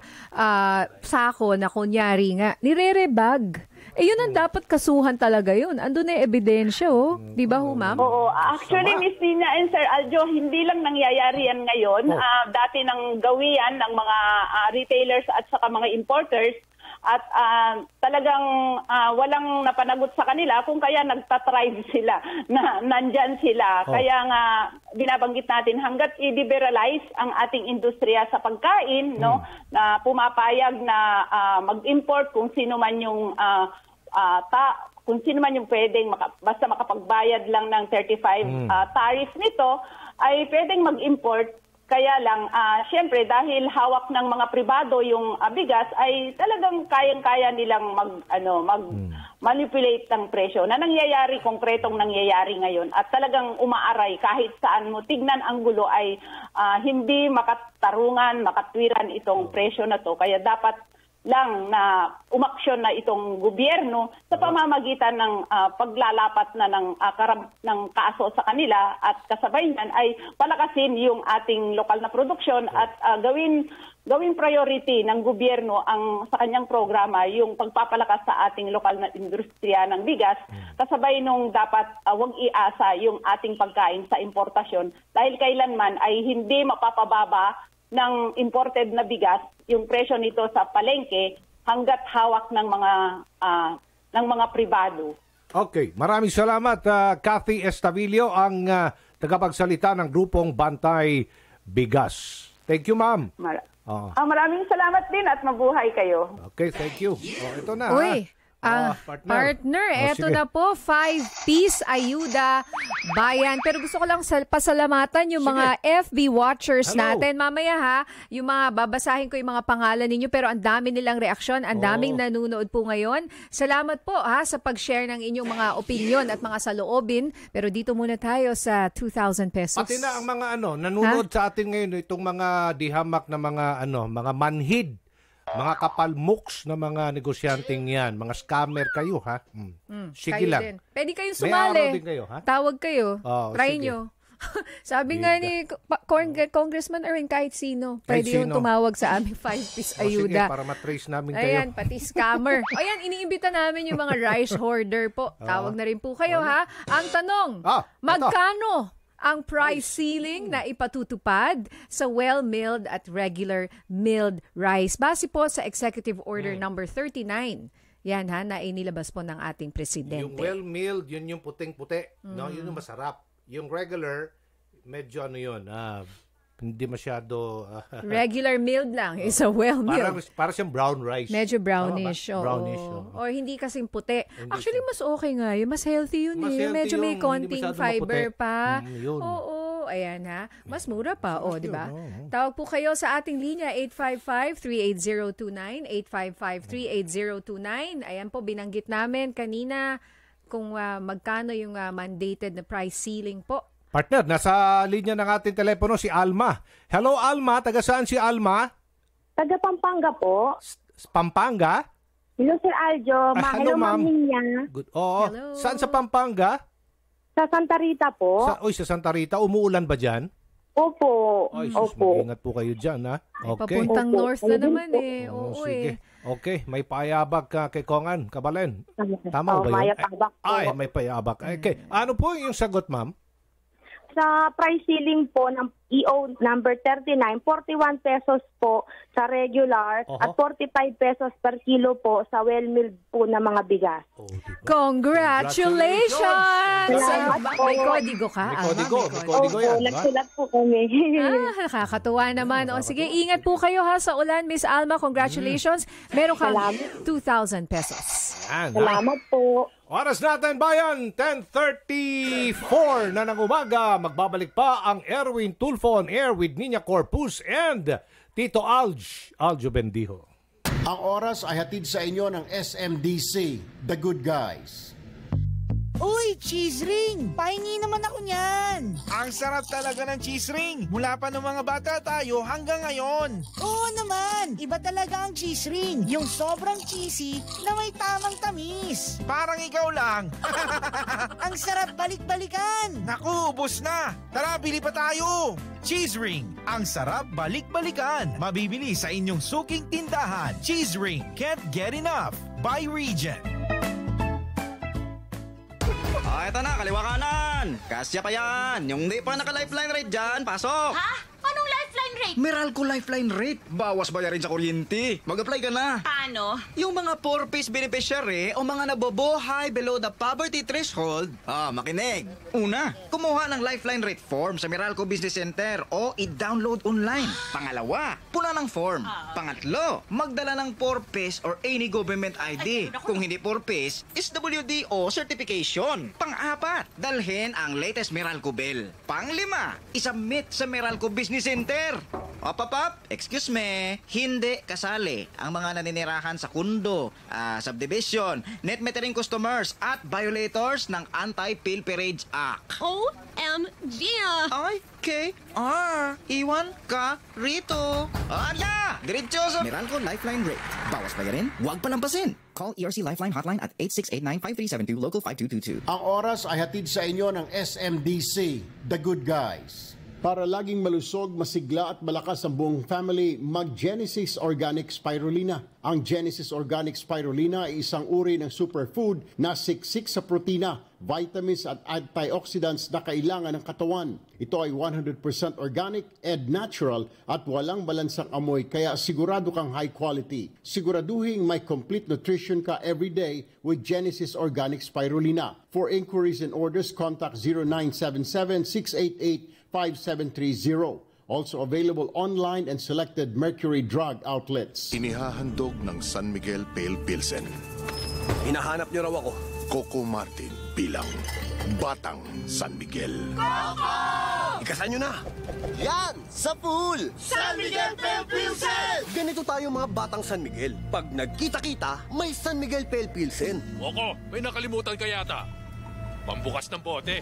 B: sako na kunyari nga. Niriribag. Yun ang dapat kasuhan talaga yun. Andun na ebidensya, Di ba ho, ma'am?
F: Oo. Actually, Miss Nina and Sir Aljo, hindi lang nangyayari yan ngayon. Dati nang gawian ng mga retailers at saka mga importers. At talagang walang napanagot sa kanila kung kaya nagtatrive sila, na nandyan sila. Kaya nga binabanggit natin hanggat i-liberalize ang ating industriya sa pagkain, na pumapayag na mag-import kung sino man yung pwedeng basta makapagbayad lang ng 35 tariff nito ay pwedeng mag-import. Kaya lang, siyempre, dahil hawak ng mga pribado yung bigas, ay talagang kayang-kaya nilang manipulate ng presyo na konkretong nangyayari ngayon. At talagang umaaray kahit saan mo tignan ang gulo ay hindi makatarungan, makatwiran itong presyo na to. Kaya dapat lang na umaksyon na itong gobyerno sa pamamagitan ng paglalapat na ng kaso sa kanila at kasabay niyan ay palakasin yung ating lokal na produksyon at gawing priority ng gobyerno ang sa kanyang programa yung pagpapalakas sa ating lokal na industriya ng bigas kasabay nung dapat wag iasa yung ating pagkain sa importasyon dahil kailanman ay hindi mapapababa ng imported na bigas yung presyo nito sa palengke hanggat hawak ng mga pribado.
C: Okay, maraming salamat Cathy Estavillo, ang tagapagsalita ng grupong Bantay Bigas. Thank you, ma'am.
F: Maraming salamat din at mabuhay kayo.
C: Okay, thank you. Ito na.
B: Uy, partner, eto
C: sige.
B: na po, 5-piece ayuda bayan. Pero gusto ko lang pasalamatan yung mga FB watchers natin. Mamaya ha, yung mga babasahin ko yung mga pangalan ninyo pero ang dami nilang reaksyon, ang daming nanonood po ngayon. Salamat po ha sa pag-share ng inyong mga opinion at mga saloobin. Pero dito muna tayo sa 2,000 pesos.
C: Pati na ang mga nanonood sa atin ngayon itong mga dihamak na mga manhid. Mga kapalmuks na mga negosyanteng yan. Mga scammer kayo, ha? Sige
B: kayo
C: lang.
B: din. Pwede kayong
C: May
B: sumali.
C: araw din kayo, ha?
B: Tawag kayo. Try
C: sige.
B: nyo. Sabi nga ni Congressman Erwin, kahit sino, pwede yung tumawag sa aming 5-piece ayuda.
C: Sige, para matrace namin kayo.
B: Ayan, pati scammer. Ayan, iniimbita namin yung mga rice hoarder po. Tawag na rin po kayo, ha? Ang tanong, magkano ang price ceiling na ipatutupad sa well-milled at regular milled rice? Base po sa Executive Order number 39. Yan ha, na inilabas po ng ating presidente.
C: Yung well-milled, yun yung puting-puti. No? Yun yung masarap. Yung regular, medyo hindi masyado...
B: regular milled lang. It's a well-milled.
C: Para siyang brown rice.
B: Medyo brownish.
C: Brownish.
B: Or hindi kasing puti. Actually, mas okay nga yun. Mas healthy yun. Medyo may konting fiber pa. Oo. Ayan ha. Mas mura pa. Di ba? Tawag po kayo sa ating linya 855-38029. 855-38029. Ayan po, binanggit namin kanina kung magkano yung mandated na price ceiling po.
C: Partner, nasa linya ng ating telepono si Alma. Hello Alma, taga saan si Alma?
G: Taga Pampanga po.
C: Pampanga?
G: Hello Sir Aljo.
C: Hello ma'am.
G: Good.
C: Oo.
B: Hello.
C: Saan sa Pampanga?
G: Sa Santa Rita po.
C: Sa Santa Rita. Umuulan ba dyan?
G: Opo.
C: Ay, sus, mag-ingat po kayo dyan, ha? Okay.
B: Papuntang north na naman eh. Oo
C: sige. Okay, may payabak ka kay Kongan, Kabalen. Tama ba yun? May payabak. Okay. Ano po yung sagot, ma'am?
G: Sa price ceiling po ng EO number 39, 41 pesos po sa regular at 45 pesos per kilo po sa well-milled po na mga bigas.
B: Congratulations! May kodigo ka?
C: May kodigo yan.
G: Nagsulat po kami.
B: Nakakatuwa naman. Sige, ingat po kayo ha sa ulan, Miss Alma. Congratulations. Meron kang 2,000 pesos.
G: Salamat po.
C: Oras natin, bayan, 10:34 na ng umaga. Magbabalik pa ang Erwin Tulfo on air with Nina Corpus and Tito Aljo Bendijo.
H: Ang oras ay hatid sa inyo ng SMDC, The Good Guys.
I: Uy, cheese ring! Pahingi naman ako niyan!
J: Ang sarap talaga ng cheese ring! Mula pa ng mga bata tayo hanggang ngayon!
I: Oo naman! Iba talaga ang cheese ring! Yung sobrang cheesy na may tamang tamis!
J: Parang ikaw lang!
I: Ang sarap balik-balikan!
J: Naku, ubos na! Tara, bili pa tayo! Cheese ring! Ang sarap balik-balikan! Mabibili sa inyong suking tindahan. Cheese ring! Can't get enough! By region!
K: Eto na, kaliwa kanan. Kasya pa yan. Yung di pa naka-lifeline rate dyan, pasok.
L: Ha? Anong lifeline rate?
K: Meralco lifeline rate. Bawas bayarin sa kuryente. Mag-apply ka na.
L: Paano?
K: Yung mga 4-piece beneficiary o mga nabobohay below the poverty threshold, makinig. Una, kumuha ng lifeline rate form sa Meralco Business Center o i-download online. Pangalawa, puna ng form. Pangatlo, magdala ng 4-piece or any government ID. Kung hindi 4-piece, SWDO certification. Pang-apat, dalhin ang latest Meralco bill. Pang-lima, isubmit sa Meralco Business Center. Excuse me, hindi kasali ang mga naninirahan sa kundo, subdivision, net metering customers at violators ng Anti-Pilferage Act.
L: OMG!
K: Ay, Ay, K-R. Iwan ka rito. Ala! Diretso sa
M: Meralco Lifeline Rate. Bawas bayarin, huwag palampasin. Call ERC Lifeline Hotline at 8689-5372, Local 5222.
H: Ang oras ay hatid sa inyo ng SMDC, The Good Guys. Para laging malusog, masigla at malakas ang buong family, mag-Genesis Organic Spirulina. Ang Genesis Organic Spirulina ay isang uri ng superfood na siksik sa protina, vitamins at antioxidants na kailangan ng katawan. Ito ay 100% organic and natural at walang balansang amoy, kaya sigurado kang high quality. Siguraduhin may complete nutrition ka every day with Genesis Organic Spirulina. For inquiries and orders, contact 0977-688-5730. Also available online and selected Mercury Drug outlets.
N: Inihahandog ng San Miguel Pale Pilsen.
O: Hinahanap niyo raw ako.
N: Coco Martin bilang Batang San Miguel.
O: Coco! Ikasan nyo na!
P: Yan! Sa pool!
O: San Miguel Pale Pilsen!
P: Ganito tayo mga Batang San Miguel. Pag nagkita-kita, may San Miguel Pale Pilsen.
Q: Coco, may nakalimutan ka yata. Pambukas ng bote.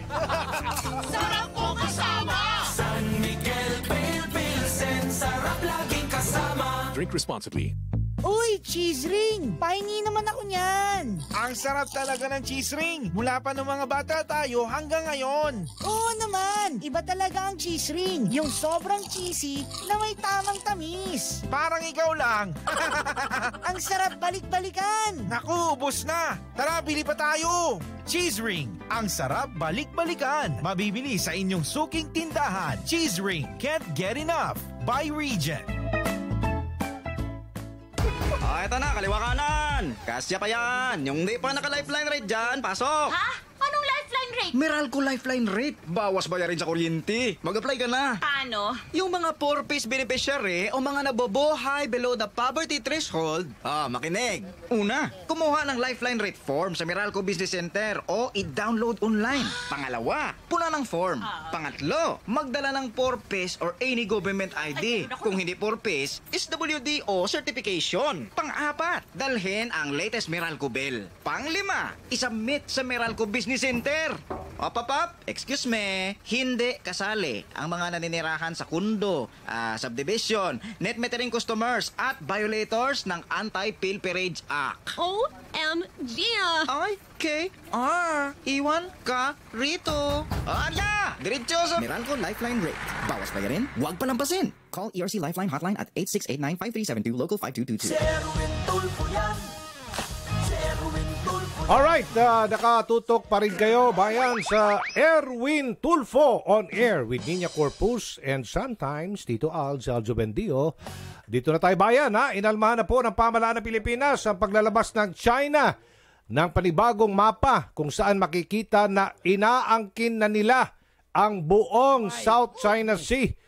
O: Sarap ko kasama! San Miguel Pale Pilsen, sarap laging kasama.
Q: Drink responsibly.
I: Uy, cheese ring! Pahingi naman ako niyan!
J: Ang sarap talaga ng cheese ring. Mula pa ng mga bata tayo hanggang ngayon.
I: Oo naman! Iba talaga ang cheese ring. Yung sobrang cheesy na may tamang tamis.
J: Parang ikaw lang.
I: Ang sarap balik-balikan.
J: Naku, ubos na. Tara, bili pa tayo. Cheese ring. Ang sarap balik-balikan. Mabibili sa inyong suking tindahan. Cheese ring. Can't get enough. By Regent.
K: Eto na, kaliwa kanan. Kasya pa yan. Yung di pa naka-lifeline rate dyan, pasok.
L: Ha? Anong lifeline rate?
K: Meralco Lifeline Rate. Bawas bayarin sa kuryente. Mag-apply ka na.
L: Paano?
K: Yung mga 4-piece beneficiary o mga nabobohay below the poverty threshold, makinig. Una, kumuha ng Lifeline Rate form sa Meralco Business Center o i-download online. Pangalawa, puna ng form. Pangatlo, magdala ng 4-piece or any government ID. Kung hindi 4-piece, SWDO certification. Pang-apat, dalhin ang latest Meralco bill. Pang-lima, isubmit sa Meralco Business Center. Excuse me, hindi kasali ang mga naninirahan sa kundo, subdivision, net metering customers at violators ng Anti-Pilferage Act.
L: OMG!
K: Ay, K-R. Iwan ka rito. Ala! Diretso sa
M: Meralco Lifeline Rate. Bawas bayarin, huwag palampasin. Call ERC Lifeline Hotline at 8689-5372, Local 5222.
C: Alright, nakatutok pa rin kayo, bayan, sa Erwin Tulfo on air with Nina Corpus and sometimes Tito Aljo Bendio. Dito na tayo, bayan, ha? Inalmahan na po ng pamahalaan ng Pilipinas ang paglalabas ng China ng panibagong mapa kung saan makikita na inaangkin na nila ang buong South China Sea.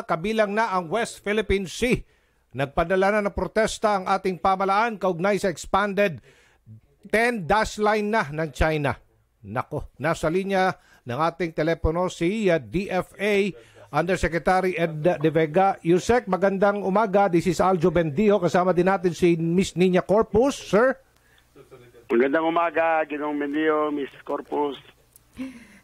C: Kabilang na ang West Philippine Sea. Nagpadala na ng protesta ang ating pamahalaan kaugnay sa expanded 10-dash line na ng China. Nako, nasa linya ng ating telepono si DFA Undersecretary Ed De Vega. Yusek, magandang umaga. This is Aljo Bendio. Kasama din natin si Miss Nina Corpus, sir.
R: Magandang umaga, Ginong Bendio, Miss Corpus.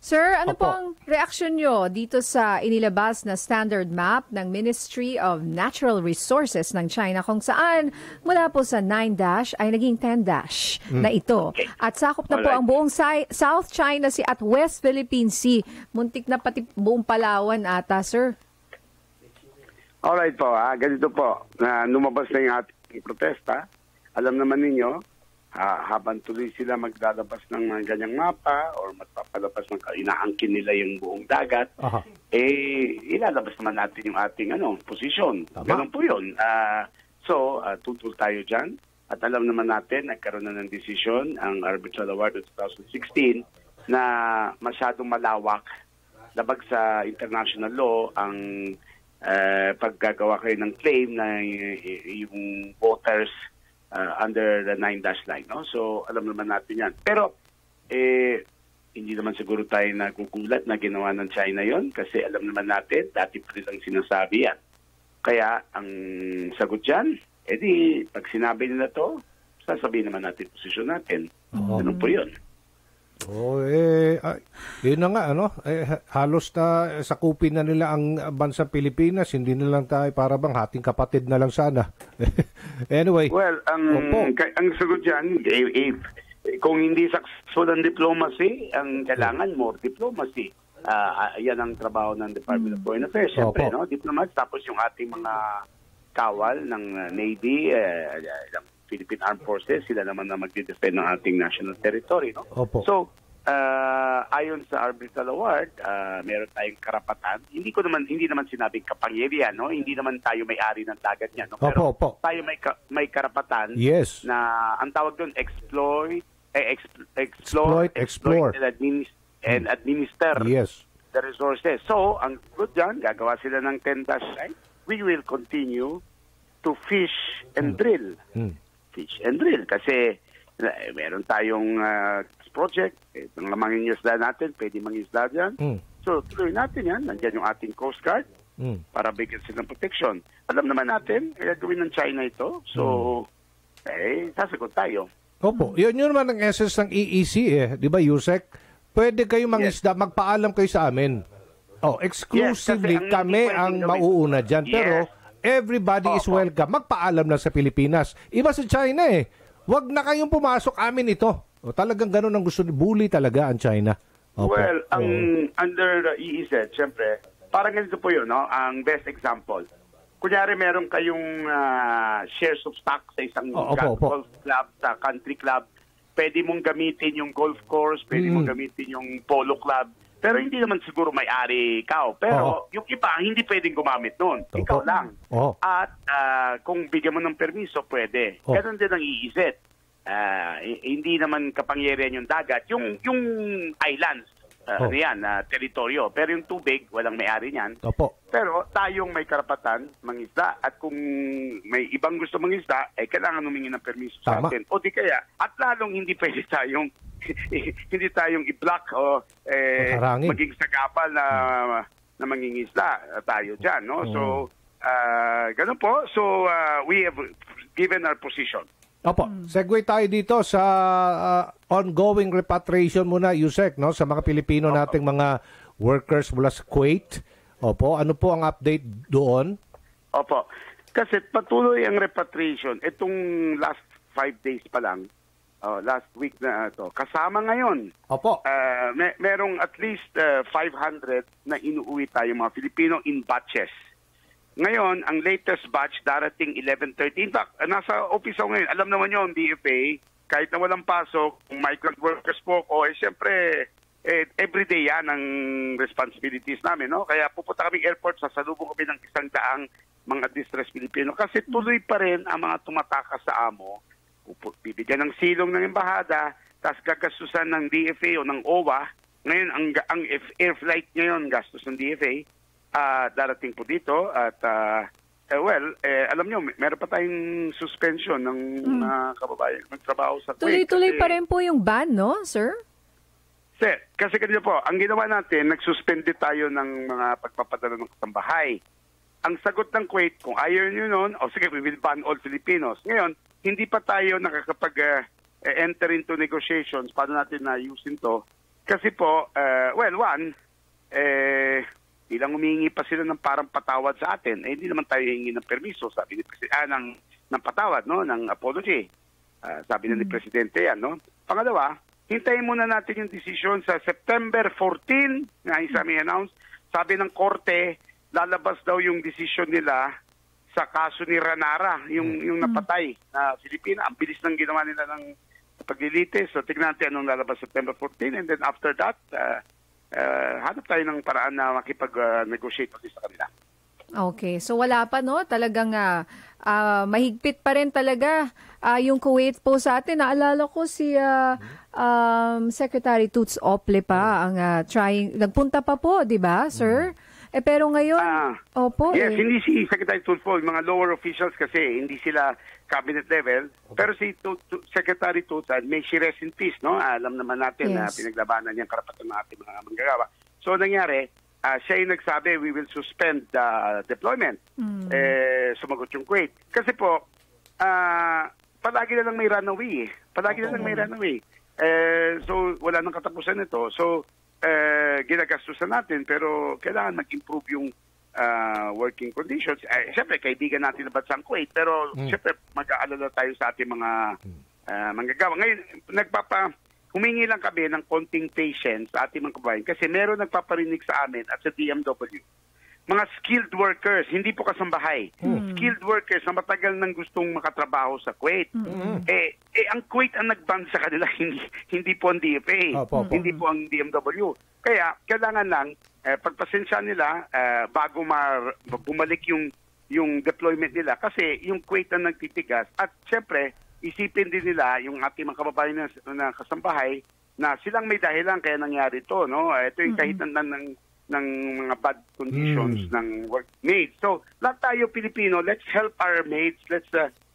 B: Sir, ano pong reaksyon nyo dito sa inilabas na standard map ng Ministry of Natural Resources ng China kung saan mula po sa 9-dash ay naging 10-dash na ito. At sakop na po ang buong South China Sea at West Philippine Sea. Muntik na pati buong Palawan ata, sir.
R: Alright po, ganito po. Lumabas na yung ating protesta. Alam naman ninyo, habang tuloy sila maglalabas ng mga ganyang mapa or magpapalabas ng inaangkin nila yung buong dagat, ilalabas naman natin yung ating posisyon. Ganun po yun. Tutul tayo dyan. At alam naman natin, nagkaroon na ng desisyon ang Arbitral Award of 2016 na masyadong malawak, labag sa international law, ang paggagawa kayo ng claim na yung voters under the 9-dash line, no? So, alam naman natin yan. Pero, hindi naman siguro tayo nagugulat na ginawa ng China yon kasi alam naman natin, dati pa nilang sinasabi yan. Kaya, ang sagot dyan, pag sinabi nila to, sasabihin naman natin posisyon natin. Ganun po yun.
C: Yun na nga, ano? Halos na sakupin na nila ang bansa Pilipinas. Hindi na lang tayo para bang hating kapatid na lang sana. Anyway.
R: Well, ang sagot dyan, kung hindi successful ang diplomacy, ang kailangan more diplomacy. Yan ang trabaho ng Department of Foreign Affairs. Siyempre, no? Diplomats, tapos yung ating mga kawal ng Navy, ng Philippine Armed Forces, sila naman na magde-defend ng ating national territory. No? So, ayon sa Arbitral Award, meron tayong karapatan. Hindi naman sinabing kapangyarihan, no? Hindi naman tayo may-ari ng dagat niyan, no? Pero tayo may karapatan na ang tawag doon exploit, and administer the resources. So, ang good dyan, gagawa sila ng 10-9. We will continue to fish and drill. Fish and drill. Kasi meron tayong project. Itong lamang yung isla natin, pwede mangisla dyan. So, tuloy natin yan. Nandiyan yung ating Coast Guard para bigyan silang protection. Alam naman natin, gawin ng China ito. So, sasagot tayo.
C: Opo. Yun naman ang essence ng EEC Di ba, Yusek? Pwede kayo mangisda, magpaalam kayo sa amin. Exclusively kami ang mauuna dyan. Pero everybody is welcome. Magpaalam lang sa Pilipinas. Iba sa China Huwag na kayong pumasok, amin ito. Talagang ganun ang gusto. Bully talaga ang China.
R: Well, under the EEZ, syempre, parang ganito po yun, no? Ang best example. Kunyari meron kayong shares of stock sa isang golf club, sa country club. Pwede mong gamitin yung golf course, pwede mong gamitin yung polo club. Pero hindi naman siguro may-ari ikaw. Pero yung iba, hindi pwedeng gumamit nun. Ikaw lang. At kung bigyan mo ng permiso, pwede. Ganun din ang iisip. Hindi naman kapangyarihan yung dagat. Yung islands, teritoryo. Pero yung tubig, walang may-ari niyan. Pero tayong may karapatan mangisda. At kung may ibang gusto mangisda, kailangan humingi ng permiso sa atin. O di kaya, at lalong hindi pwede tayong i-block o maging sagapal na mangingisda tayo dyan. No? So, ganun po. So, we have given our position.
C: Segue tayo dito sa ongoing repatriation muna, Yusek, no? Sa mga Pilipino nating mga workers mula sa Kuwait. Ano po ang update doon?
R: Kasi patuloy ang repatriation. Itong last 5 days pa lang, last week na ito. Kasama ngayon. Merong at least 500 na inuuwi tayo mga Filipino in batches. Ngayon, ang latest batch darating 11:30. In fact, nasa office ako ngayon. Alam naman nyo, ang DFA, kahit na walang pasok, kung migrant workers po ko, siyempre, everyday yan ang responsibilities namin. No? Kaya pupunta kami airport, sasalubong kami ng 100 mga distressed Pilipino. Kasi tuloy pa rin ang mga tumatakas sa amo. Bibigyan ng silong ng embahada, tapos gagastusan ng DFA o ng OWA. Ngayon, ang air flight ngayon, gastos ng DFA, darating po dito. At, alam nyo, meron pa tayong suspension ng kababayan magtrabaho sa Kuwait.
B: Tuloy-tuloy pa rin po yung ban, no, sir?
R: Sir, kasi ganito po, ang ginawa natin, nagsuspende tayo ng mga pagpapadala ng kasambahay. Ang sagot ng Kuwait, kung ayaw nyo nun, sige, we will ban all Filipinos. Ngayon, hindi pa tayo nakakapag-enter into negotiations. Paano natin na-ayusin to? Kasi po, ilang humingi pa sila ng parang patawad sa atin. Hindi naman tayo hingi ng permiso, sabi ni Presidente, ng patawad, no? Ng apology. Sabi na ni Presidente yan, no? Pangalawa, hintayin muna natin yung decision sa September 14, na isang i-announce. Sabi ng Korte, lalabas daw yung decision nila sa kaso ni Ranara, yung napatay na Filipina. Ang bilis ng ginawa nila ng paglilitis. So, tignan natin anong lalabas September 14. And then after that, hanap tayo ng paraan na makipag-negotiate sa kanila.
B: Okay. So, wala pa, no? Talagang mahigpit pa rin talaga yung Kuwait po sa atin. Naalala ko si Secretary Toots Ople pa ang nagpunta pa po, di ba, sir? Pero ngayon,
R: yes, hindi si Secretary Tulfo, mga lower officials kasi, hindi sila cabinet level. Pero si Secretary Toots, may she rest in peace, no? Alam naman natin na pinaglabanan niyang karapatan ng ating mga manggagawa. So, nangyari, siya yung nagsabi, we will suspend the deployment. Sumagot yung Kuwait. Kasi po, palagi na lang may runaway. So wala nang katapusan ito. So ginagastusan natin pero kailangan mag-improve yung working conditions. Siyempre, kaibigan natin na bansang Kuwait pero siyempre mag-aalala tayo sa ating mga manggagawa. Ngayon, humingi lang kami ng konting patience sa ating mga kabayan kasi meron nagpaparinig sa amin at sa DMW. Mga skilled workers, hindi po kasambahay. Skilled workers na matagal nang gustong makatrabaho sa Kuwait. Ang Kuwait ang nagban sa kanila, hindi po ang DFA, hindi po ang DMW. Kaya, kailangan lang, pagpasensya nila, bago bumalik yung deployment nila. Kasi yung Kuwait ang nagtitigas. At syempre, isipin din nila yung ating mga kababayan na kasambahay na silang may dahilan kaya nangyari ito. No? Ito yung kahit ng mga bad conditions ng workmates. So, lahat tayo Pilipino, let's help our mates, let's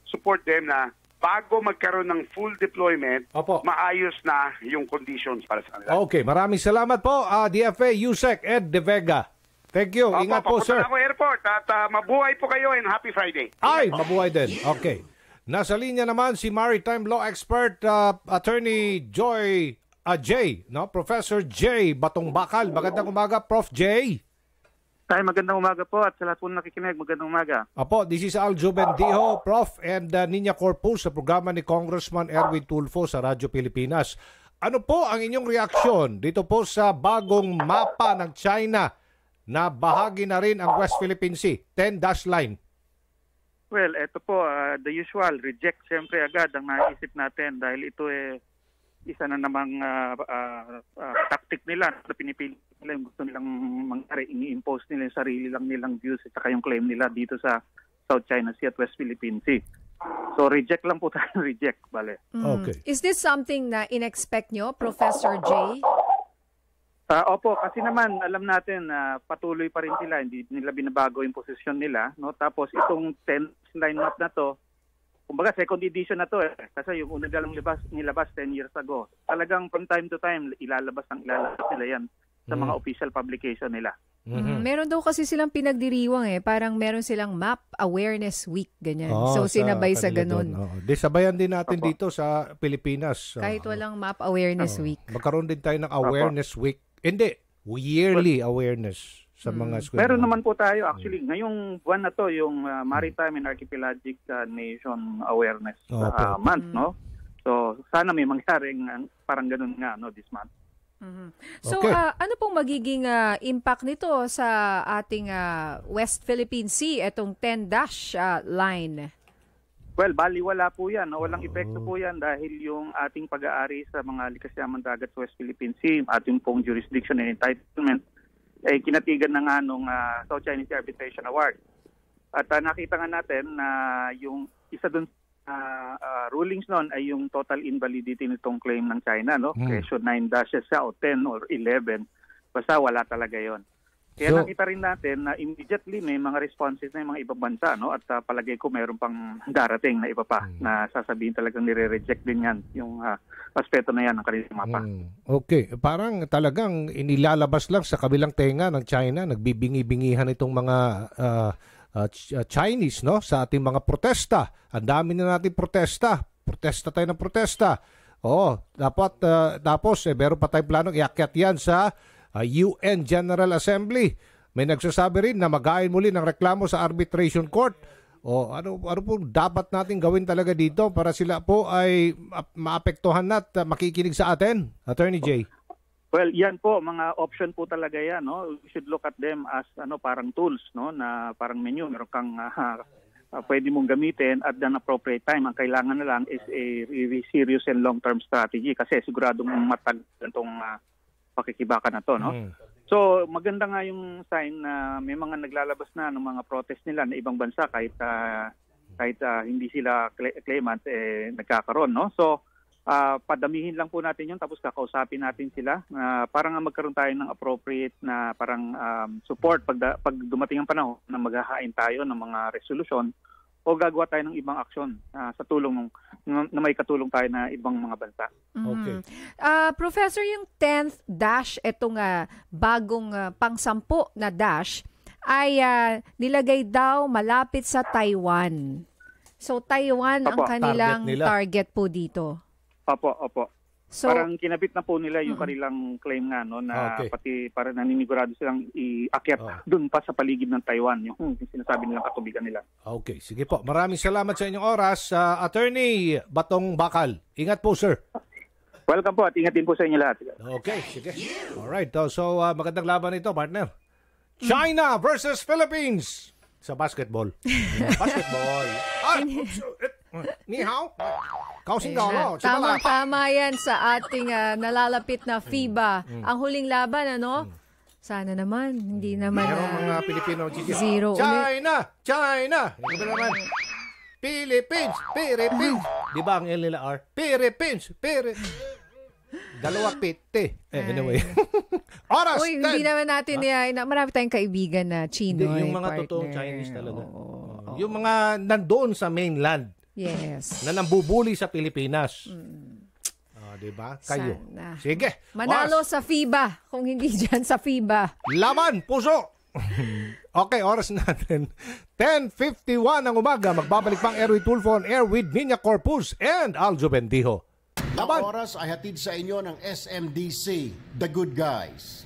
R: support them na bago magkaroon ng full deployment, maayos na yung conditions para sa kanila.
C: Okay, maraming salamat po, DFA Yusek Ed De Vega. Thank you. Ingat po, sir.
R: Ako airport at mabuhay po kayo and happy Friday.
C: Ay, mabuhay din. Okay. Nasa linya naman si maritime law expert Attorney Joy J, no? Professor J Batong Bakal. Magandang umaga, Prof. J.
S: Ay, magandang umaga po at sa lahat po nakikinig, magandang umaga.
C: Apo, this is Aljo Bendijo, Prof. and Nina Corpus sa programa ni Congressman Erwin Tulfo sa Radyo Pilipinas. Ano po ang inyong reaksyon dito po sa bagong mapa ng China na bahagi na rin ang West Philippine Sea, 10-dash line?
S: Well, ito po, the usual, reject siyempre agad ang naisip natin dahil ito isa na namang tactic nila na pinipili nila yung gusto nilang mangyari, ini-impose nila yung sarili lang nilang views at saka yung claim nila dito sa South China Sea at West Philippine Sea. So reject lang po tayo, reject, bale.
C: Okay.
B: Is this something na in-expect nyo, Professor J?
S: Opo, kasi naman alam natin na patuloy pa rin sila, hindi nila binabago yung posisyon nila, no? Tapos itong 10 line map na to, kumbaga second edition na to kasi yung una lang nilabas 10 years ago. Talagang from time to time ilalabas nila yan sa mga official publication nila.
B: Meron daw kasi silang pinagdiriwang parang meron silang Map Awareness Week, ganyan. So sinabay sa ganun.
C: Sabayan din natin dito sa Pilipinas.
B: Kahit walang Map Awareness Week.
C: Magkaroon din tayo ng Awareness Week. Hindi, yearly awareness sa mga school.
S: Meron naman po tayo actually. Ngayong buwan na to, yung Maritime and Archipelagic Nation Awareness Month, no? So sana may mangyaring parang ganun nga, no, this month.
B: So ano pong magiging impact nito sa ating West Philippine Sea, itong 10-dash line?
S: Well, baliwala po yan. No? Walang epekto po yan dahil yung ating pag-aari sa mga likas yamang dagat sa West Philippine Sea, ating pong jurisdiction and entitlement, ay kinatigan na nga nung South China Sea Arbitration Award. At nakita nga natin na yung isa dun rulings noon ay yung total invalidity nitong claim ng China, no? Kesyo 9 dashes siya o 10 or 11. Basta wala talaga yon. Kaya nakita rin natin na immediately may mga responses na yung mga ibang bansa, no? At palagay ko mayroon pang darating na iba pa na sasabihin talagang nire-reject din yan yung aspeto na yan ng kanilang mapa.
C: Okay. Parang talagang inilalabas lang sa kabilang tenga ng China, nagbibingi-bingihan itong mga Chinese, no, sa ating mga protesta. Ang dami na natin protesta. Protesta tayo ng protesta. Dapat tapos meron pa tayong planong iakyat yan sa UN General Assembly. May nagsasabi rin na mag-ain muli ng reklamo sa arbitration court. Ano po dapat natin gawin talaga dito para sila po ay maapektuhan at makikinig sa atin, Attorney J?
S: Well, yan po, mga option po talaga yan, no? We should look at them as parang tools, no, na parang menu, meron kang pwede mong gamitin at an appropriate time. Ang kailangan na lang is a really serious and long-term strategy kasi siguradong matagal itong pakikibaka na to, no? So, maganda nga yung sign na may mga naglalabas na ng mga protest nila na ibang bansa kahit hindi sila claimant nagkakaroon, no? So, padamihin lang po natin yun tapos kakausapin natin sila parang magkaroon tayo ng appropriate na parang support pag dumating ang panahon na maghahain tayo ng mga resolution o gagawa tayo ng ibang aksyon sa tulong na may katulong tayo na ibang mga bansa.
C: Okay.
B: Professor, yung 10th dash, itong bagong pang-10 na dash ay nilagay daw malapit sa Taiwan. So Taiwan ang kanilang target po dito.
S: Opo.
B: So,
S: parang kinabit na po nila yung kanilang claim nga, no, na pati para naninigurado silang iakyat dun pa sa paligid ng Taiwan, yung sinasabi nilang katubigan nila.
C: Okay, sige po. Maraming salamat sa inyong oras. Attorney Batong Bakal, ingat po, sir.
S: Welcome po at ingat din po sa inyo lahat.
C: Okay, sige. Alright, so magandang laban ito, partner. China versus Philippines sa basketball. Basketball. Ni hao.
B: Tama yan sa ating nalalapit na FIBA. Ang huling laban, ano? Sana naman, hindi naman
C: mga Pilipino.
B: Zero
C: China. Ito naman. Philippines. Di ba ang L nila R? Philippines. Dalawa pite. Anyway. Oras.
B: Uy, hindi naman natin marami tayong kaibigan na Chino.
C: Yung mga totoong Chinese talaga. Yung mga nandoon sa mainland.
B: Yes.
C: Na nambubuli sa Pilipinas. Diba? Kayo.
B: Sana.
C: Sige.
B: Manalo sa FIBA. Kung hindi dyan sa FIBA.
C: Laban, puso. Okay, oras natin. 10:51 ng umaga. Magbabalik pang Erwin Tulfo on air with Niña Corpus and Aljo Bendijo.
H: Laban. Ang oras ay hatid sa inyo ng SMDC, The Good Guys.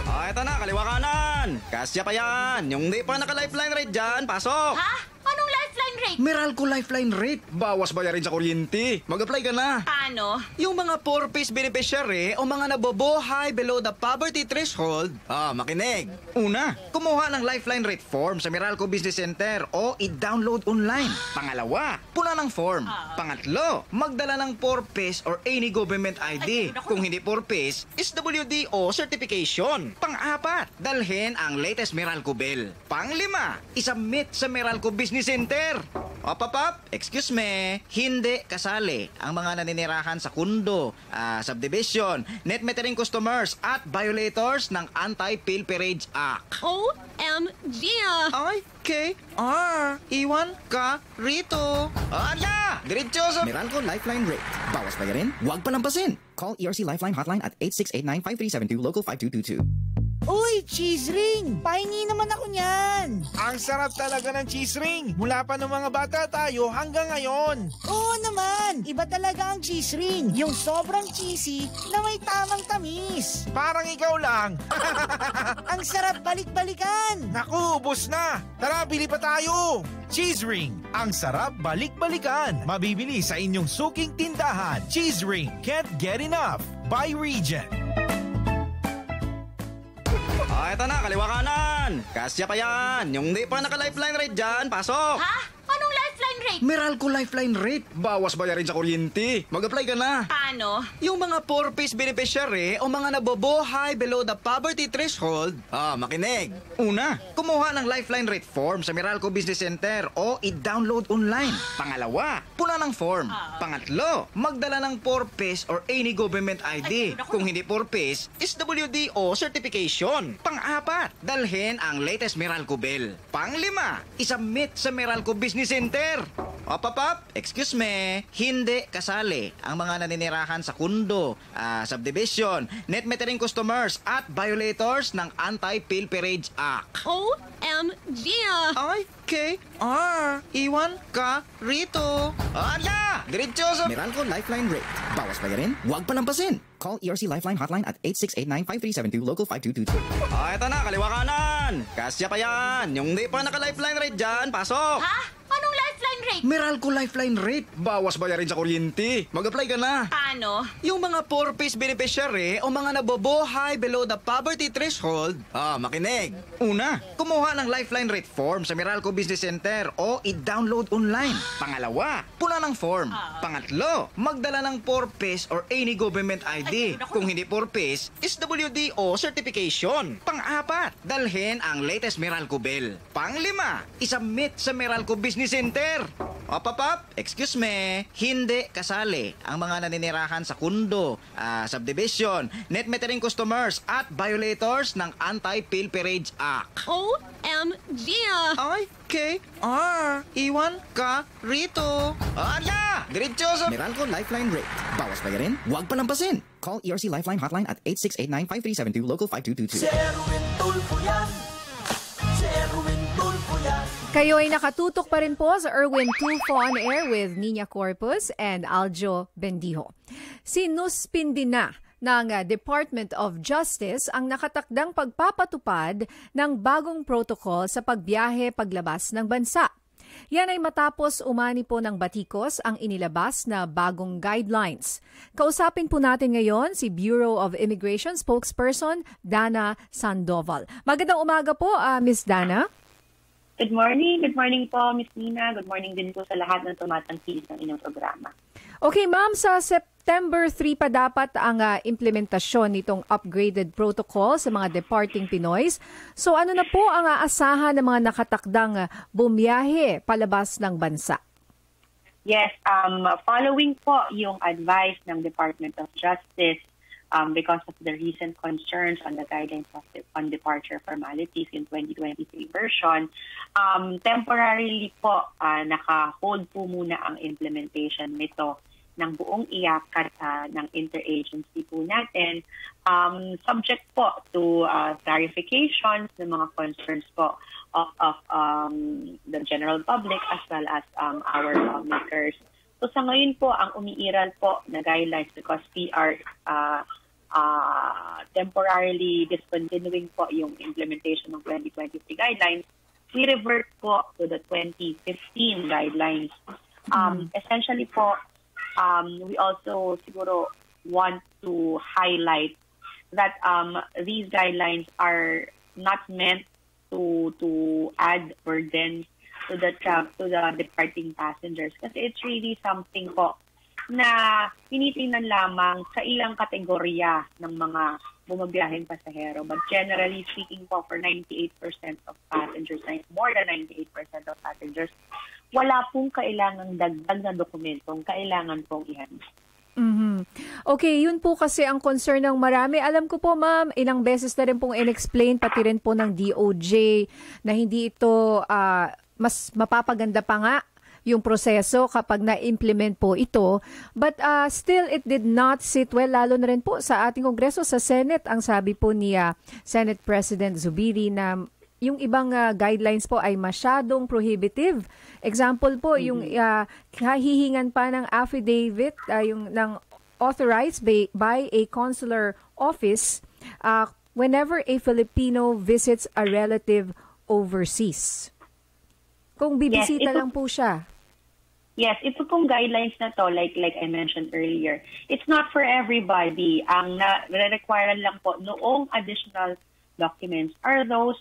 K: Ito na, kaliwa kanan. Kasya pa yan. Yung di pa naka-lifeline rate dyan, pasok.
L: Ha? Anong lifeline rate?
K: Meralco lifeline rate. Bawas bayarin sa kuryente. Mag-apply ka na.
L: Paano?
K: Yung mga 4-piece beneficiary o mga nabobohay below the poverty threshold, makinig. Una, kumuha ng lifeline rate form sa Meralco Business Center o i-download online. Pangalawa, puna ng form. Pangatlo, magdala ng 4-piece or any government ID. Kung hindi 4-piece, is WDO certification. Pang-apat, dalhin ang latest Meralco bill. Pang-lima, isubmit sa Meralco Business Center. Excuse me, hindi kasali ang mga naninirahan sa kundo, subdivision, net metering customers at violators ng Anti-Pilferage Act.
L: OMG!
K: IKR, iwan ka rito. Diretso.
M: Meralco Lifeline Rate. Bawas bayarin, huwag palampasin. Call ERC Lifeline Hotline at 8689-5372, Local 5222.
I: Uy, cheese ring! Pahingi naman ako niyan!
J: Ang sarap talaga ng cheese ring! Mula pa ng mga bata tayo hanggang ngayon!
I: Oo naman! Iba talaga ang cheese ring! Yung sobrang cheesy na may tamang tamis!
J: Parang ikaw lang!
I: Ang sarap balik-balikan!
J: Naku, ubos na! Tara, bili pa tayo! Cheese ring! Ang sarap balik-balikan! Mabibili sa inyong suking tindahan. Cheese ring! Can't get enough! By region!
K: Ito na, kaliwa kanan. Kasya pa yan. Yung di pa naka-lifeline rate dyan, pasok.
L: Ha? Anong lifeline rate?
K: Meralco lifeline rate. Bawas bayarin sa kuryente. Mag-apply ka na.
L: Paano?
K: Yung mga 4-piece beneficiary o mga nabobohay below the poverty threshold, makinig. Una, kumuha ng lifeline rate form sa Meralco Business Center o i-download online. Pangalawa, puna ng form. Pangatlo, magdala ng 4-piece or any government ID. Kung hindi 4-piece, is WDO certification. Pang-apat, dalhin ang latest Meralco bill. Pang-lima, isubmit sa Meralco Business Center. Excuse me, hindi kasali ang mga naninirahan sa kundo, subdivision, net metering customers at violators ng Anti-Pilferage Act.
L: OMG!
K: IKR, iwan ka rito. Diretso.
M: Meralco Lifeline Rate. Bawas bayarin, huwag palampasin. Call ERC Lifeline Hotline at 8689-5372, Local 5222.
K: Ito na, kaliwa kanan. Kasya pa yan. Yung di pa naka-lifeline rate dyan, pasok.
L: Ha? Anong lifeline rate?
K: Meralco lifeline rate. Bawas bayarin sa kuryente. Mag-apply ka na.
L: Paano?
K: Yung mga 4-piece beneficiary o mga nabobohay below the poverty threshold, makinig. Una, kumuha ng lifeline rate form sa Meralco Business Center o i-download online. Pangalawa, puna ng form. Pangatlo, magdala ng 4-piece or any government ID. Kung hindi 4-piece, is WDO certification. Pang-apat, dalhin ang latest Meralco bill. Pang-lima, isubmit sa Meralco Business Center. Excuse me, hindi kasali ang mga naninirahan sa kundo, subdivision, net metering customers at violators ng Anti-Pilferage Act.
L: OMG!
K: IKR, iwan ka rito. Diretso.
M: Meralco Lifeline Rate. Bawas bayarin, huwag palampasin. Call ERC Lifeline Hotline at 8689-5372, Local 5222.
B: Kayo ay nakatutok pa rin po sa Erwin Tulfo on air with Niña Corpus and Aljo Bendijo. sinuspindi na ng Department of Justice ang nakatakdang pagpapatupad ng bagong protocol sa pagbiyahe paglabas ng bansa. Yan ay matapos umani po ng batikos ang inilabas na bagong guidelines. Kausapin po natin ngayon si Bureau of Immigration spokesperson Dana Sandoval. Magandang umaga po, Ms. Dana.
T: Good morning. Good morning po, Ms. Nina. Good morning din po sa lahat ng tumatangkilik ng inyong programa.
B: Okay, ma'am, sa September 3 pa dapat ang implementasyon nitong upgraded protocol sa mga departing Pinoys. So ano na po ang aasahan ng mga nakatakdang bumiyahe palabas ng bansa?
T: Yes, following po yung advice ng Department of Justice because of the recent concerns on the guidelines on departure formalities in 2023 version, temporarily po naka-hold po muna ang implementation nito ng buong iyakat ng interagency po natin, subject po to clarifications ng mga concerns po of the general public as well as our lawmakers. So sa ngayon po, ang umiiral po na guidelines because we are temporarily discontinuing po yung implementation ng 2023 guidelines, we revert po to the 2015 guidelines. Essentially po, we also siguro want to highlight that these guidelines are not meant to add burdens to the departing passengers kasi it's really something po na tinitingnan lamang sa ilang kategorya ng mga bumabiyaheng pasahero. But generally speaking po, for 98% of passengers, more than 98% of passengers, wala pong kailangang dagdag na dokumentong kailangan pong ihanda.
B: Okay, yun po kasi ang concern ng marami. Alam ko po, ma'am, ilang beses na rin pong in-explain, pati rin po ng DOJ, na hindi ito mas mapapaganda pa nga yung proseso kapag na-implement po ito. But still, it did not sit well, lalo na rin po sa ating Kongreso, sa Senate. Ang sabi po ni Senate President Zubiri na yung ibang guidelines po ay masyadong prohibitive. Example po, yung hihingan pa ng affidavit, yung ng authorized by a consular office whenever a Filipino visits a relative overseas. Kung bibisita lang po siya.
T: Yes, ito pong guidelines na to, like I mentioned earlier, it's not for everybody. Ang na-require lang po noong additional documents are those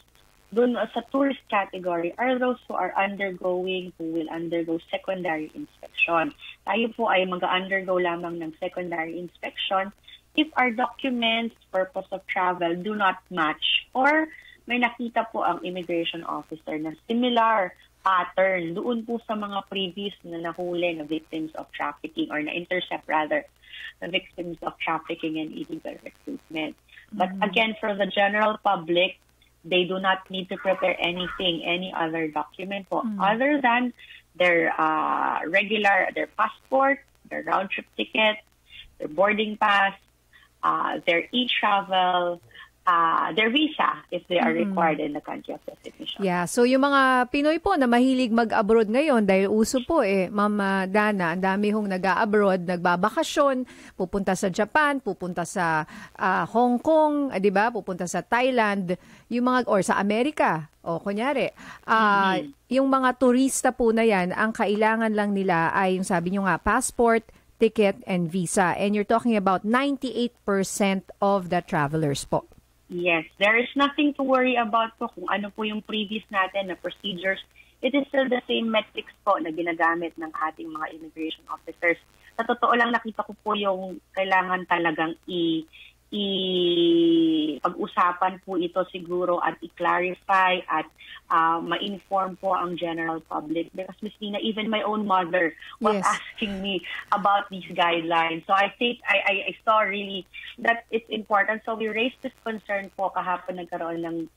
T: dun sa tourist category are those who will undergo secondary inspection. Tayo po ay mag-undergo lamang ng secondary inspection if our documents, purpose of travel do not match or may nakita po ang immigration officer na similar pattern doon po sa mga previous na nahuli na victims of trafficking or na-intercept rather the victims of trafficking and illegal recruitment. But again, for the general public, they do not need to prepare anything, any other document po, other than their their passport, their round-trip ticket, their boarding pass, their e-travel, their visa if they are required in the country of destination.
B: Yeah, so yung mga Pinoy po na mahilig mag-abroad ngayon dahil uso po Ma'am Dana, ang dami hong nag-a-abroad, nagbabakasyon, pupunta sa Japan, pupunta sa Hong Kong, 'di ba? Pupunta sa Thailand, yung mga or sa Amerika. O kunyari, yung mga turista po na yan, ang kailangan lang nila ay yung sabi nyo nga, passport, ticket, and visa. And you're talking about 98% of the travelers po.
T: Yes, there is nothing to worry about po kung ano po yung previous natin na procedures. It is still the same metrics po na ginagamit ng ating mga immigration officers. Sa totoo lang nakita ko po yung kailangan talagang pag-usapan po ito siguro at i-clarify at ma-inform po ang general public. Because Ms. Nina, even my own mother was asking me about these guidelines. So I think I saw really that it's important. So we raised this concern po kahapon nagkaroon ng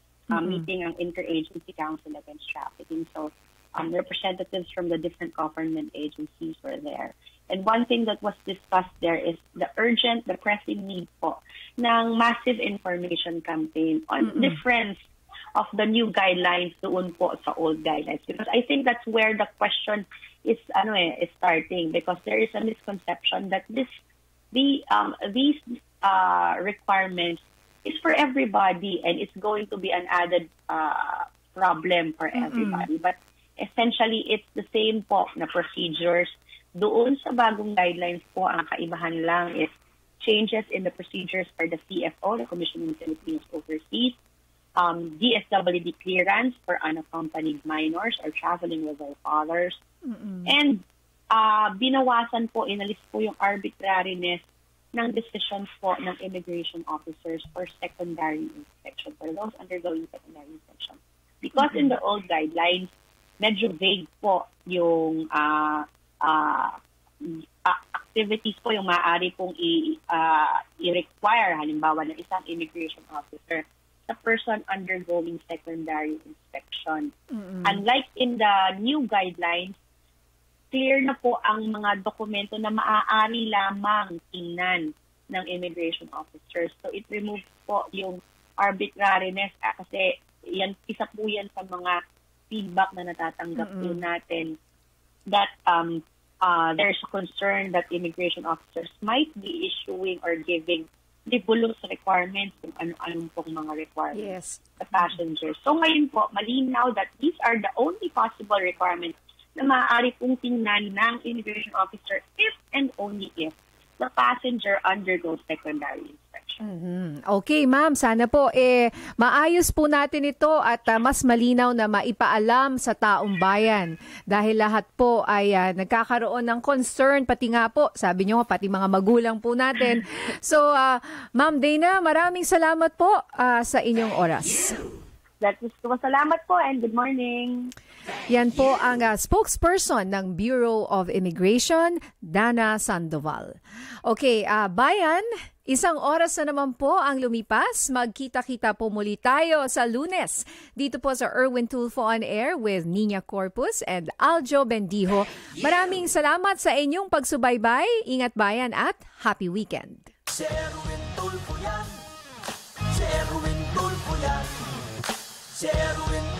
T: meeting ang Interagency Council Against Trafficking. So representatives from the different government agencies were there. And one thing that was discussed there is the pressing need po ng massive information campaign on difference of the new guidelines doon po sa old guidelines. Because I think that's where the question is starting because there is a misconception that these requirements is for everybody, and it's going to be an added problem for everybody. But essentially, it's the same po na procedures. Doon sa bagong guidelines po, ang kaibahan lang is changes in the procedures for the CFO, the Commission on Philippines Overseas, DSWD clearance for unaccompanied minors or traveling with their fathers. And binawasan po, inalis po yung arbitrariness ng decisions po ng immigration officers for secondary inspection, for those undergoing secondary inspection. Because in the old guidelines, medyo vague po yung activities po yung maaari pong i-require, halimbawa, ng isang immigration officer sa person undergoing secondary inspection. Unlike in the new guidelines, clear na po ang mga dokumento na maaari lamang tingnan ng immigration officers. So it removes po yung arbitrariness kasi isa po yan sa mga feedback na natatanggap po natin that there's a concern that immigration officers might be issuing or giving frivolous requirements kung ano-anong pong mga requirements sa passengers. So ngayon po, malinaw that these are the only possible requirements na maaari pong tingnan ng immigration officer if and only if the passenger undergoes secondary inspection.
B: Okay, ma'am. Sana po maayos po natin ito at mas malinaw na maipaalam sa taong bayan. Dahil lahat po ay nagkakaroon ng concern, pati nga po, sabi nyo, pati mga magulang po natin. So, Ma'am Dana, maraming salamat po sa inyong oras.
T: Salamat po and good morning.
B: Yan po ang spokesperson ng Bureau of Immigration, Dana Sandoval. Okay, bayan, isang oras na naman po ang lumipas. Magkita-kita po muli tayo sa Lunes. Dito po sa Erwin Tulfo on Air with Nina Corpus and Aljo Bendijo. Maraming salamat sa inyong pagsubaybay. Ingat bayan at happy weekend.
O: Si Erwin Tulfo yan. Si Erwin Tulfo yan. Si Erwin